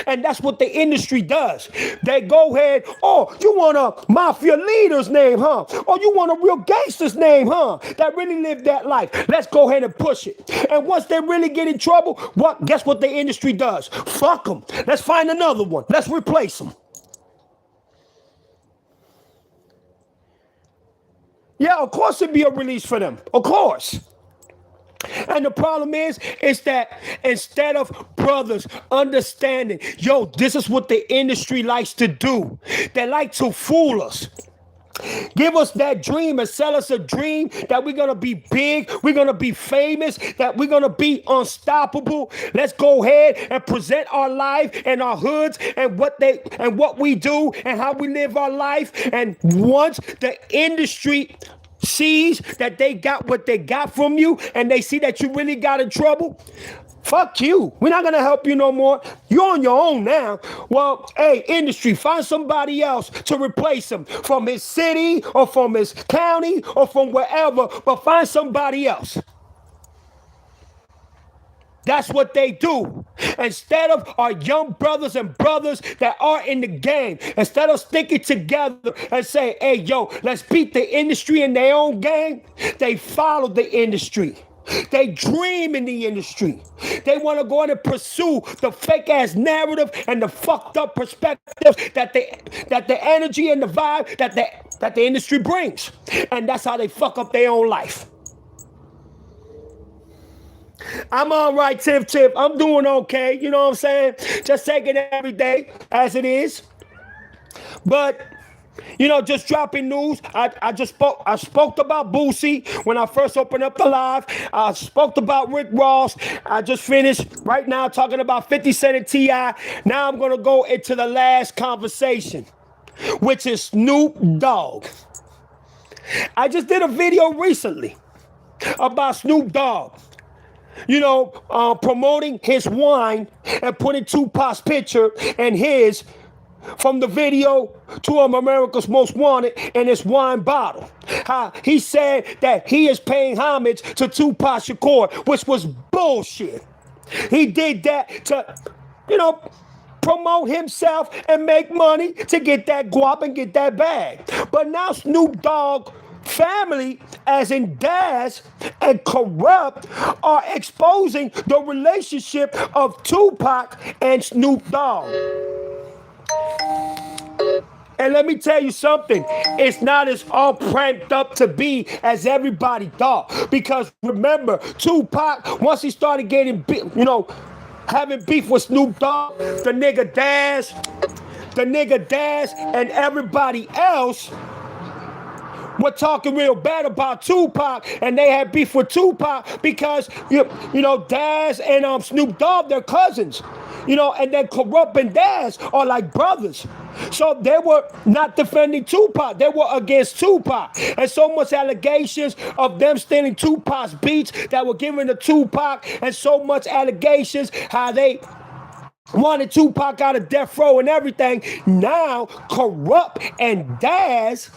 And that's what the industry does. They go ahead, oh, you want a mafia leader's name, huh? Or you want a real gangster's name, huh? That really lived that life. Let's go ahead and push it. And once they really get in trouble, guess what the industry does? Fuck them. Let's find another one. Let's replace them. Yeah, of course it'd be a release for them. Of course. And the problem is that instead of brothers understanding, yo, this is what the industry likes to do. They like to fool us. Give us that dream and sell us a dream that we're going to be big, we're going to be famous, that we're going to be unstoppable. Let's go ahead and present our life and our hoods and what we do and how we live our life. And once the industry sees that they got what they got from you and they see that you really got in trouble, fuck you. We're not going to help you no more. You're on your own now. Well, hey, industry, find somebody else to replace him from his city or from his county or from wherever, but find somebody else. That's what they do. Instead of our young brothers and brothers that are in the game, instead of sticking together and say, hey, yo, let's beat the industry in their own game, they follow the industry. They dream in the industry. They want to go in and pursue the fake ass narrative and the fucked up perspective that the energy and the vibe that the industry brings. And that's how they fuck up their own life. I'm all right, Tiff. I'm doing okay. You know what I'm saying? Just taking it every day as it is. But, just dropping news. I spoke about Boosie when I first opened up the live. I spoke about Rick Ross. I just finished right now talking about 50 Cent and T.I. Now I'm going to go into the last conversation, which is Snoop Dogg. I just did a video recently about Snoop Dogg. Promoting his wine and putting Tupac's picture and his from the video to America's Most Wanted in his wine bottle. How he said that he is paying homage to Tupac Shakur, which was bullshit. He did that to, promote himself and make money to get that guap and get that bag. But now Snoop Dogg family, as in Daz and Corrupt, are exposing the relationship of Tupac and Snoop Dogg. And let me tell you something, it's not as all pranked up to be as everybody thought. Because remember, Tupac, once he started getting, having beef with Snoop Dogg, the nigga Daz and everybody else were talking real bad about Tupac, and they had beef with Tupac because, Daz and Snoop Dogg, they're cousins. And then Corrupt and Daz are like brothers. So they were not defending Tupac. They were against Tupac. And so much allegations of them stealing Tupac's beats that were given to Tupac, and so much allegations how they wanted Tupac out of death row and everything. Now, Corrupt and Daz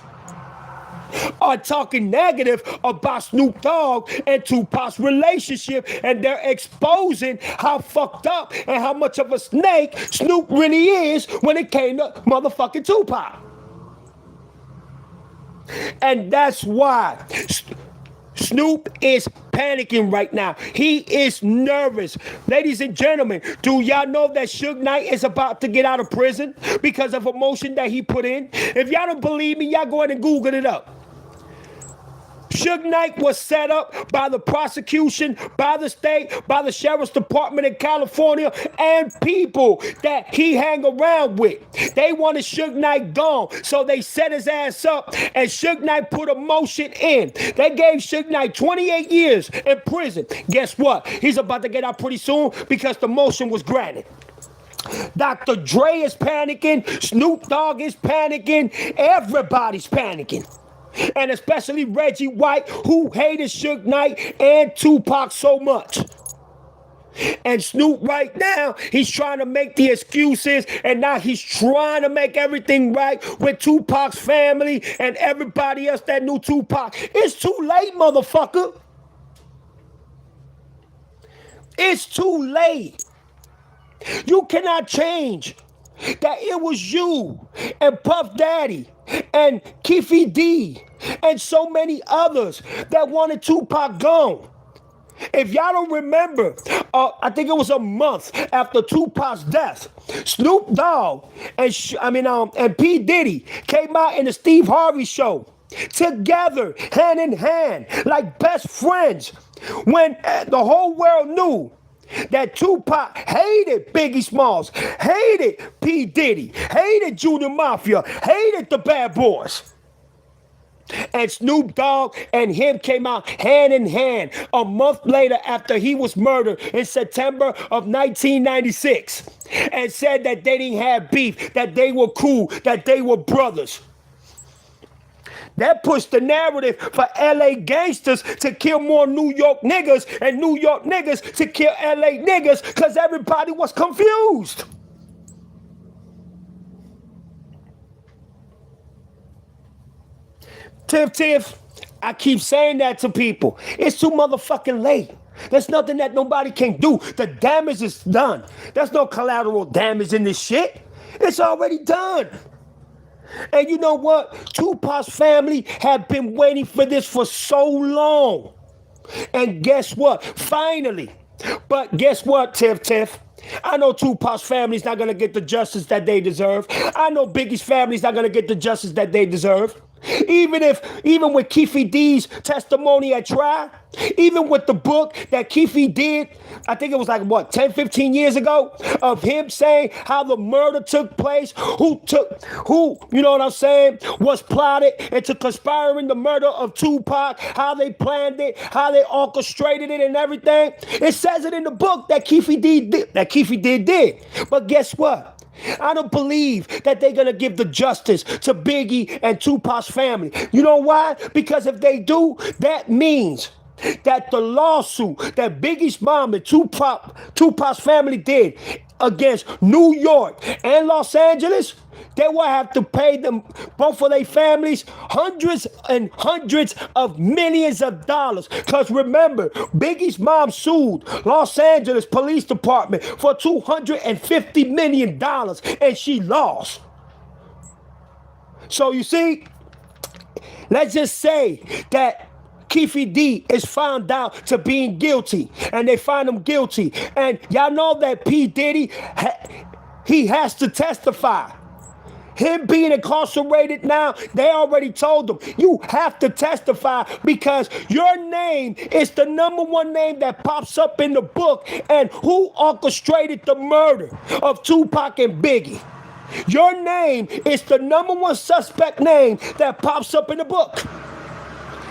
are talking negative about Snoop Dogg and Tupac's relationship, and they're exposing how fucked up and how much of a snake Snoop really is when it came to motherfucking Tupac. And that's why Snoop is panicking right now. He is nervous. Ladies and gentlemen, do y'all know that Suge Knight is about to get out of prison because of a motion that he put in? If y'all don't believe me, y'all go ahead and Google it up. Suge Knight was set up by the prosecution, by the state, by the sheriff's department in California, and people that he hang around with. They wanted Suge Knight gone, so they set his ass up, and Suge Knight put a motion in. They gave Suge Knight 28 years in prison. Guess what? He's about to get out pretty soon because the motion was granted. Dr. Dre is panicking. Snoop Dogg is panicking. Everybody's panicking. And especially Reggie White, who hated Suge Knight and Tupac so much. And Snoop right now, he's trying to make the excuses, and now he's trying to make everything right with Tupac's family and everybody else that knew Tupac. It's too late, motherfucker. It's too late. You cannot change that it was you and Puff Daddy and Keefy D and so many others that wanted Tupac gone. If y'all don't remember, I think it was a month after Tupac's death, Snoop Dogg and P. Diddy came out in the Steve Harvey show together, hand in hand, like best friends, when the whole world knew that Tupac hated Biggie Smalls, hated P. Diddy, hated Junior Mafia, hated the Bad Boys. And Snoop Dogg and him came out hand in hand a month later after he was murdered in September of 1996 and said that they didn't have beef, that they were cool, that they were brothers. That pushed the narrative for LA gangsters to kill more New York niggas and New York niggas to kill LA niggas because everybody was confused. Tiff, I keep saying that to people. It's too motherfucking late. There's nothing that nobody can do. The damage is done. There's no collateral damage in this shit. It's already done. And you know what? Tupac's family had been waiting for this for so long. And guess what? Finally. But guess what, Tiff? I know Tupac's family's not going to get the justice that they deserve. I know Biggie's family's not going to get the justice that they deserve. Even with Keefy D's testimony at trial, even with the book that Keefy did, I think it was 10, 15 years ago, of him saying how the murder took place, who, was plotted into conspiring the murder of Tupac, how they planned it, how they orchestrated it and everything. It says it in the book that Keefy did. But guess what? I don't believe that they're going to give the justice to Biggie and Tupac's family. You know why? Because if they do, that means that the lawsuit that Biggie's mom and Tupac's family did against New York and Los Angeles, they will have to pay them, both of their families, hundreds and hundreds of millions of dollars. Because remember, Biggie's mom sued Los Angeles Police Department for $250 million, and she lost. So you see, let's just say that Keefe D is found out to being guilty, and they find him guilty. And y'all know that P. Diddy, he has to testify. Him being incarcerated now, they already told him, you have to testify because your name is the #1 name that pops up in the book. And who orchestrated the murder of Tupac and Biggie? Your name is the #1 suspect name that pops up in the book.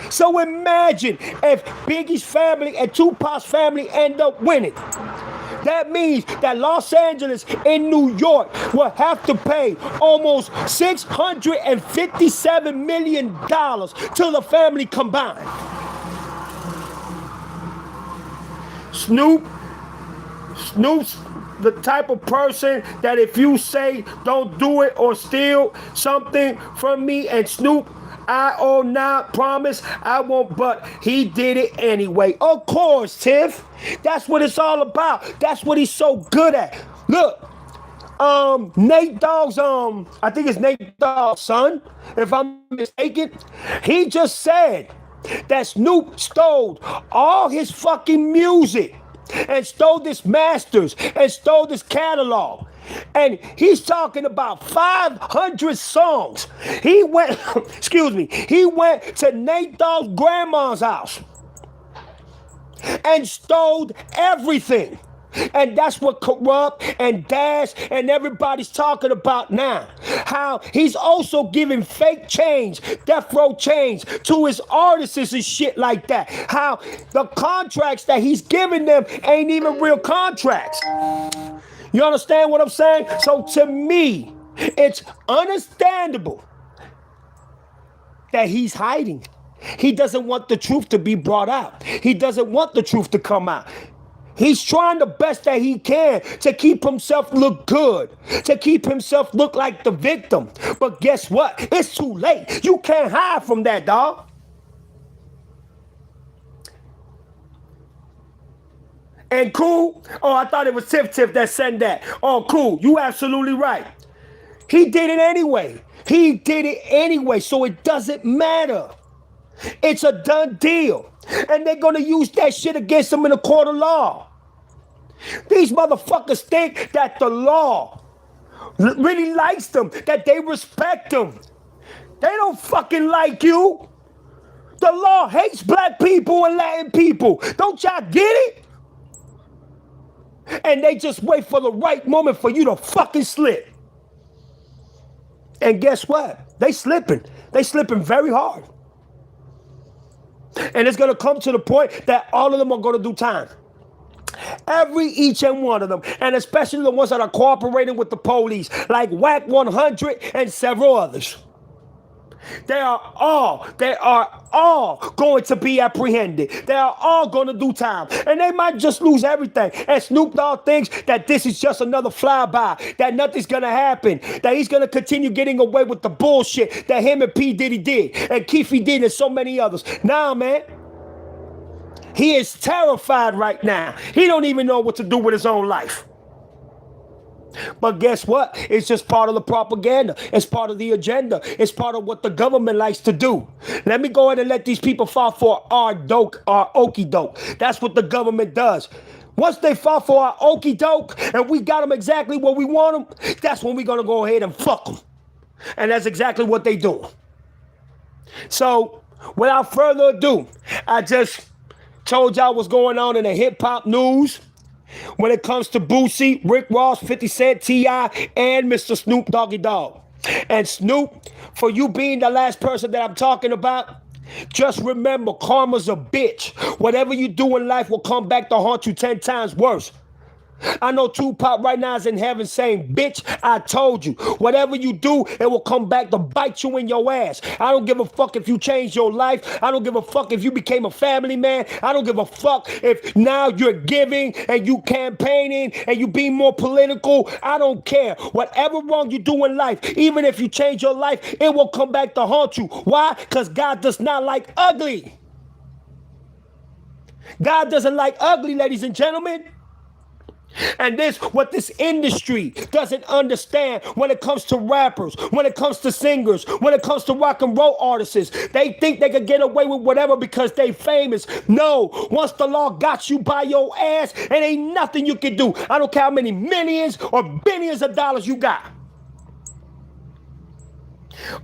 So imagine if Biggie's family and Tupac's family end up winning. That means that Los Angeles and New York will have to pay almost $657 million to the family combined. Snoop's the type of person that if you say don't do it or steal something from me, and Snoop, I will not promise I won't, but he did it anyway. Of course, Tiff. That's what it's all about. That's what he's so good at. Look, Nate Dogg's, I think it's Nate Dogg's son, if I'm mistaken, he just said that Snoop stole all his fucking music and stole this masters and stole this catalog. And he's talking about 500 songs. He went, he went to Nate Dogg's grandma's house and stole everything. And that's what Corrupt and Dash and everybody's talking about now. How he's also giving fake change, death row change to his artists and shit like that. How the contracts that he's giving them ain't even real contracts. You understand what I'm saying? So to me, it's understandable that he's hiding. He doesn't want the truth to be brought out. He doesn't want the truth to come out. He's trying the best that he can to keep himself look good, to keep himself look like the victim. But guess what? It's too late. You can't hide from that, dog. And cool. Oh, I thought it was Tiff that sent that. Oh, cool. You absolutely right. He did it anyway. He did it anyway, so it doesn't matter. It's a done deal. And they're going to use that shit against him in a court of law. These motherfuckers think that the law really likes them, that they respect them. They don't fucking like you. The law hates black people and Latin people. Don't y'all get it? And they just wait for the right moment for you to fucking slip. And guess what? They slipping. They slipping very hard. And it's going to come to the point that all of them are going to do time. Each and one of them. And especially the ones that are cooperating with the police, like Whack 100 and several others. They are all going to be apprehended. They are all going to do time. And they might just lose everything. And Snoop Dogg thinks that this is just another flyby, that nothing's going to happen, that he's going to continue getting away with the bullshit that him and P. Diddy did, and Keefe did, and so many others. Nah, man. He is terrified right now. He don't even know what to do with his own life. But guess what? It's just part of the propaganda. It's part of the agenda. It's part of what the government likes to do. Let me go ahead and let these people fall for our okie doke. That's what the government does. Once they fall for our okie doke and we got them exactly what we want them, that's when we're going to go ahead and fuck them. And that's exactly what they do. So, without further ado, I just told y'all what's going on in the hip-hop news. When it comes to Boosie, Rick Ross, 50 Cent, T.I., and Mr. Snoop Doggy Dogg. And Snoop, for you being the last person that I'm talking about, just remember, karma's a bitch. Whatever you do in life will come back to haunt you 10 times worse. I know Tupac right now is in heaven saying, bitch, I told you. Whatever you do, it will come back to bite you in your ass. I don't give a fuck if you changed your life. I don't give a fuck if you became a family man. I don't give a fuck if now you're giving and you campaigning and you being more political. I don't care. Whatever wrong you do in life, even if you change your life, it will come back to haunt you. Why? Because God does not like ugly. God doesn't like ugly, ladies and gentlemen. And this, what this industry doesn't understand when it comes to rappers, when it comes to singers, when it comes to rock and roll artists, they think they can get away with whatever because they famous. No, once the law got you by your ass, it ain't nothing you can do. I don't care how many millions or billions of dollars you got.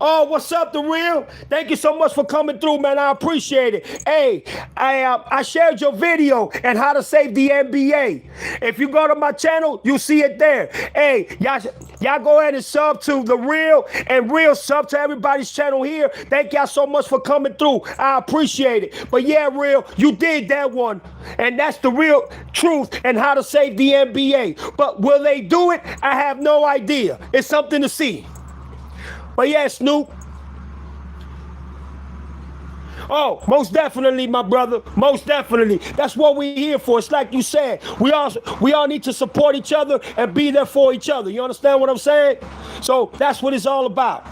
Oh, what's up, The Real? Thank you so much for coming through, man. I appreciate it. Hey, I shared your video and how to save the NBA. If you go to my channel, you'll see it there. Hey, y'all go ahead and sub to The Real and Real sub to everybody's channel here. Thank y'all so much for coming through. I appreciate it. But yeah, Real, you did that one. And that's the real truth and how to save the NBA. But will they do it? I have no idea. It's something to see. But yeah, Snoop. Oh, most definitely, my brother. Most definitely. That's what we're here for. It's like you said. We all need to support each other and be there for each other. You understand what I'm saying? So that's what it's all about.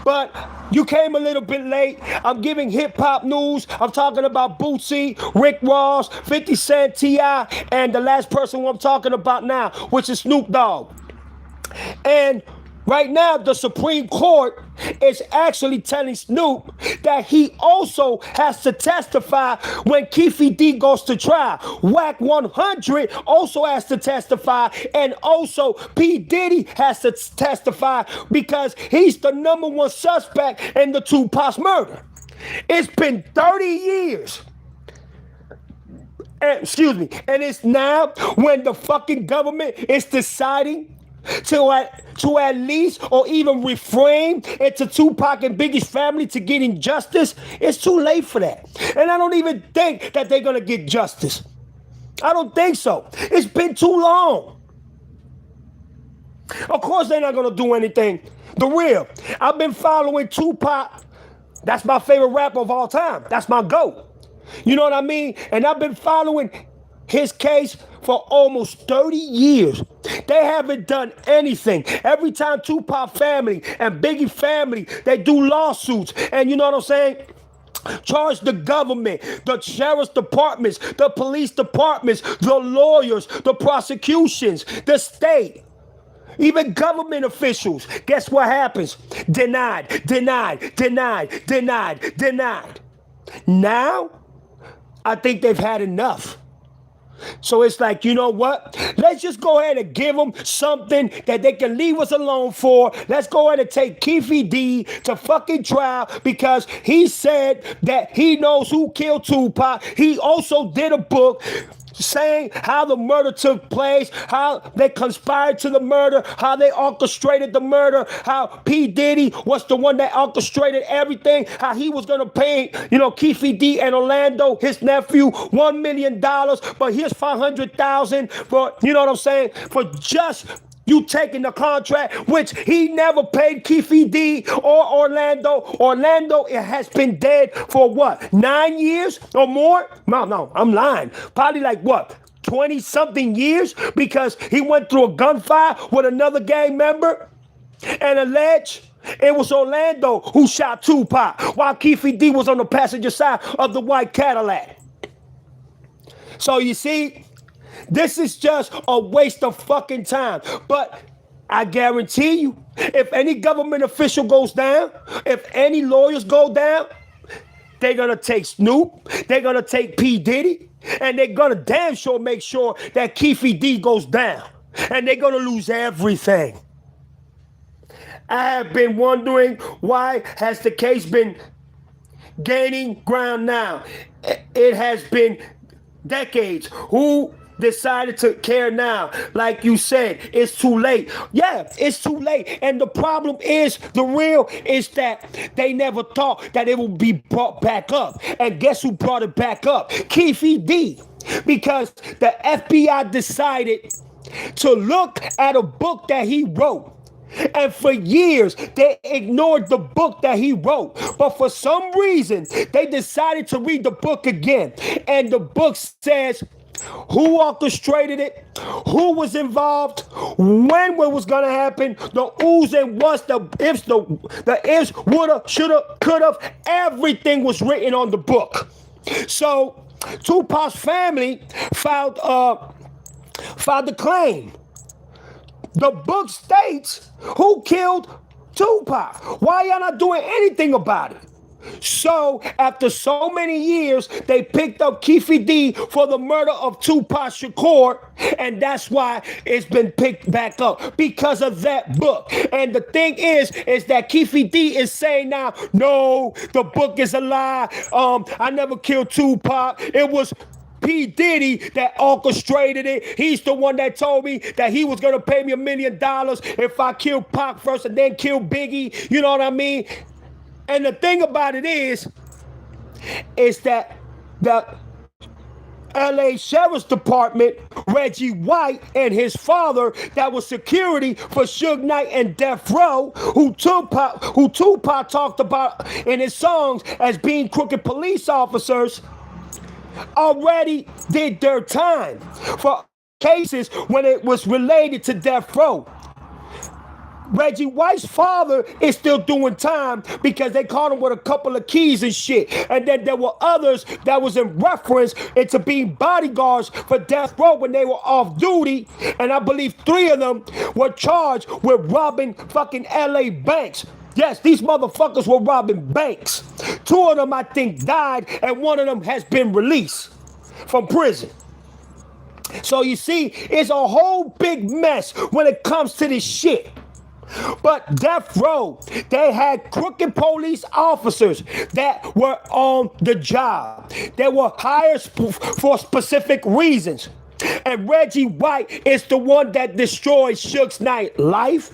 But you came a little bit late. I'm giving hip-hop news. I'm talking about Boosie, Rick Ross, 50 Cent, T.I., and the last person who I'm talking about now, which is Snoop Dogg. And right now, the Supreme Court is actually telling Snoop that he also has to testify when Keefe D goes to trial. Whack 100 also has to testify, and also P. Diddy has to testify because he's the #1 suspect in the Tupac's murder. It's been 30 years. And it's now when the fucking government is deciding to at least or even refrain into Tupac and Biggie's family to getting justice. It's too late for that. And I don't even think that they're going to get justice. I don't think so. It's been too long. Of course they're not going to do anything. The Real. I've been following Tupac. That's my favorite rapper of all time. That's my GOAT. You know what I mean? And I've been following his case for almost 30 years. They haven't done anything. Every time Tupac family and Biggie family, they do lawsuits. And you know what I'm saying? Charge the government, the sheriff's departments, the police departments, the lawyers, the prosecutions, the state, even government officials. Guess what happens? Denied, denied, denied, denied, denied. Now, I think they've had enough. So it's like, you know what? Let's just go ahead and give them something that they can leave us alone for. Let's go ahead and take Keefe D to fucking trial because he said that he knows who killed Tupac. He also did a book saying how the murder took place, how they conspired to the murder, how they orchestrated the murder, how P. Diddy was the one that orchestrated everything, how he was going to pay, Keefe D and Orlando, his nephew, $1 million, but here's $500,000 for, you know what I'm saying, for just you taking the contract, which he never paid Keefe D or Orlando. Orlando, it has been dead for what, 9 years or more? No, I'm lying. Probably like what, 20-something years because he went through a gunfire with another gang member and alleged it was Orlando who shot Tupac while Keefe D was on the passenger side of the white Cadillac. So you see, this is just a waste of fucking time. But I guarantee you, if any government official goes down, if any lawyers go down, they're going to take Snoop, they're going to take P. Diddy, and they're going to damn sure make sure that Keefe D goes down. And they're going to lose everything. I have been wondering, why has the case been gaining ground now? It has been decades. Who decided to care now? Like you said, it's too late. Yeah, it's too late. And the problem is, The Real, is that they never thought that it would be brought back up. And guess who brought it back up? Keefe D. Because the FBI decided to look at a book that he wrote. And for years, they ignored the book that he wrote. But for some reason, they decided to read the book again. And the book says who orchestrated it, who was involved, when what was going to happen, the who's and what's, the ifs, the ifs, woulda, shoulda, coulda. Everything was written on the book. So Tupac's family filed the claim. The book states who killed Tupac. Why y'all not doing anything about it? So, after so many years, they picked up Keefe D for the murder of Tupac Shakur, and that's why it's been picked back up, because of that book. And the thing is that Keefe D is saying now, no, the book is a lie. I never killed Tupac. It was P. Diddy that orchestrated it. He's the one that told me that he was going to pay me $1 million if I killed Pac first and then kill Biggie. You know what I mean? And the thing about it is that the LA Sheriff's Department, Reggie White and his father, that was security for Suge Knight and Death Row, who Tupac talked about in his songs as being crooked police officers, already did their time for cases when it was related to Death Row. Reggie White's father is still doing time because they caught him with a couple of keys and shit. And then there were others that was in reference into being bodyguards for Death Row when they were off duty. And I believe 3 of them were charged with robbing fucking LA banks. Yes, these motherfuckers were robbing banks. 2 of them, I think, died, and 1 of them has been released from prison. So you see, it's a whole big mess when it comes to this shit. But Death Row, they had crooked police officers that were on the job. They were hired for specific reasons. And Reggie White is the one that destroyed Suge Knight's life,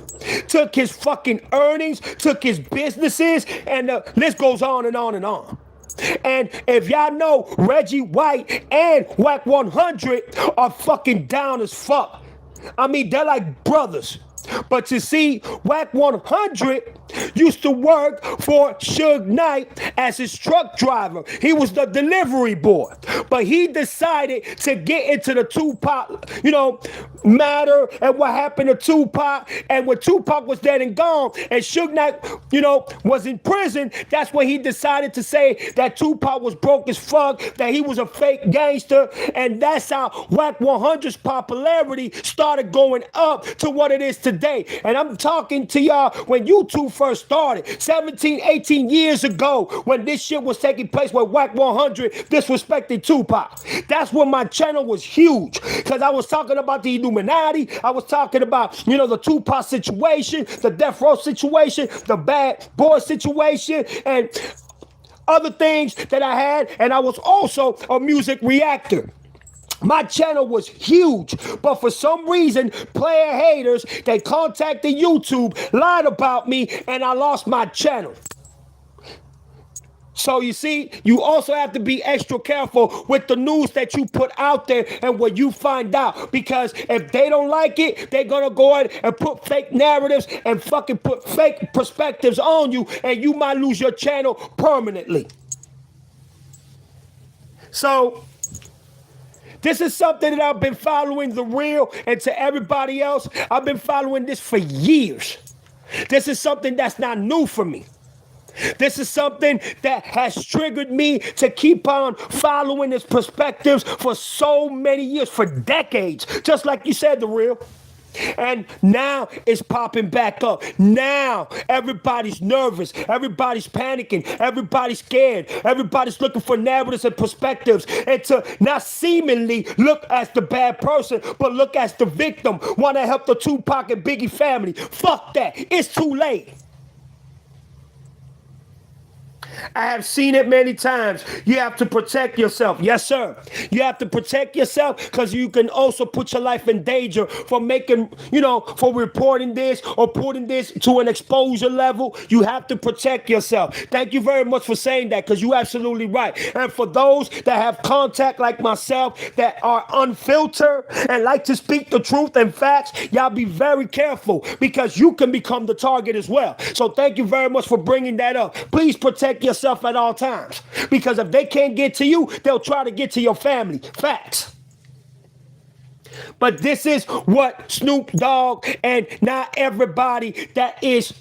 took his fucking earnings, took his businesses, and the list goes on and on and on. And if y'all know, Reggie White and Wack 100 are fucking down as fuck. I mean, they're like brothers. But you see, Wack 100 used to work for Suge Knight as his truck driver. He was the delivery boy. But he decided to get into the Tupac, matter and what happened to Tupac. And when Tupac was dead and gone and Suge Knight, was in prison, that's when he decided to say that Tupac was broke as fuck, that he was a fake gangster. And that's how Wack 100's popularity started going up to what it is today. And I'm talking to y'all when YouTube first started, 17, 18 years ago, when this shit was taking place with Wack 100 disrespecting Tupac. That's when my channel was huge, because I was talking about the Illuminati. I was talking about, the Tupac situation, the Death Row situation, the Bad Boy situation, and other things that I had. And I was also a music reactor. My channel was huge, but for some reason, player haters, they contacted YouTube, lied about me, and I lost my channel. So you see, you also have to be extra careful with the news that you put out there and what you find out, because if they don't like it, they're gonna go ahead and put fake narratives and fucking put fake perspectives on you, and you might lose your channel permanently. So this is something that I've been following The Real, and to everybody else, I've been following this for years. This is something that's not new for me. This is something that has triggered me to keep on following his perspectives for so many years, for decades, just like you said, The Real. And now it's popping back up. Now everybody's nervous. Everybody's panicking. Everybody's scared. Everybody's looking for narratives and perspectives. And to not seemingly look as the bad person, but look as the victim. Want to help the Tupac and Biggie family. Fuck that. It's too late. I have seen it many times. You have to protect yourself. Yes, sir. You have to protect yourself because you can also put your life in danger for making, for reporting this or putting this to an exposure level. You have to protect yourself. Thank you very much for saying that because you're absolutely right. And for those that have contact like myself that are unfiltered and like to speak the truth and facts, y'all be very careful because you can become the target as well. So thank you very much for bringing that up. Please protect yourself at all times because if they can't get to you, they'll try to get to your family. Facts. But this is what Snoop Dogg and not everybody that is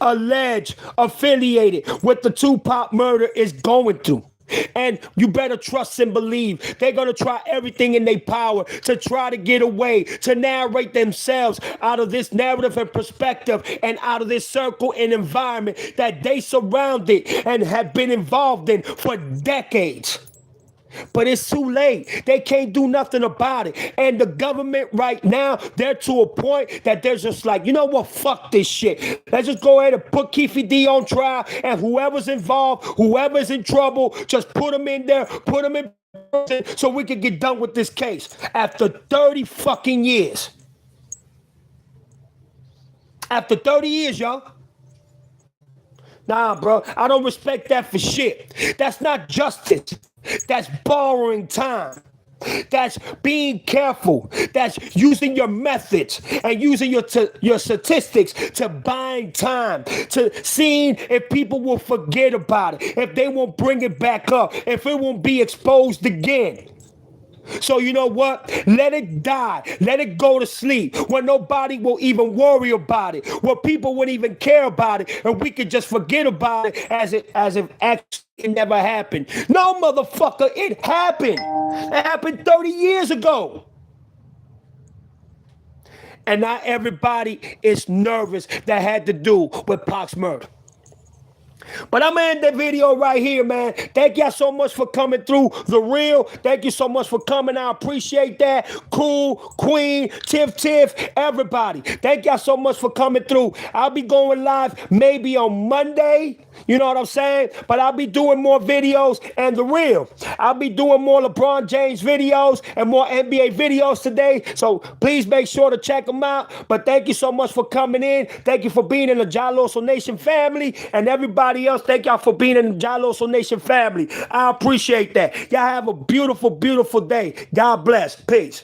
alleged affiliated with the Tupac murder is going through. And you better trust and believe they're going to try everything in their power to try to get away, to narrate themselves out of this narrative and perspective and out of this circle and environment that they surrounded and have been involved in for decades. But it's too late. They can't do nothing about it. And the government right now, they're to a point that they're just like, you know what? Fuck this shit. Let's just go ahead and put Keefe D on trial. And whoever's involved, whoever's in trouble, just put them in there, put them in prison so we can get done with this case. After 30 fucking years. After 30 years, y'all. Nah, bro. I don't respect that for shit. That's not justice. That's borrowing time. That's being careful. That's using your methods and using your statistics to bind time, to seeing if people will forget about it, if they won't bring it back up, if it won't be exposed again. So you know what? Let it die. Let it go to sleep where nobody will even worry about it, where people wouldn't even care about it, and we could just forget about it as if actually it never happened. No, motherfucker, it happened. It happened 30 years ago. And not everybody is nervous that had to do with Pac's murder. But I'm gonna end the video right here, man. Thank y'all so much for coming through The Real. Thank you so much for coming. I appreciate that. Cool, Queen, Tiff, everybody. Thank y'all so much for coming through. I'll be going live maybe on Monday. You know what I'm saying? But I'll be doing more videos and The Real. I'll be doing more LeBron James videos and more NBA videos today. So please make sure to check them out. But thank you so much for coming in. Thank you for being in the Jaloso Nation family. And everybody else, thank y'all for being in the Jaloso Nation family. I appreciate that. Y'all have a beautiful, beautiful day. God bless. Peace.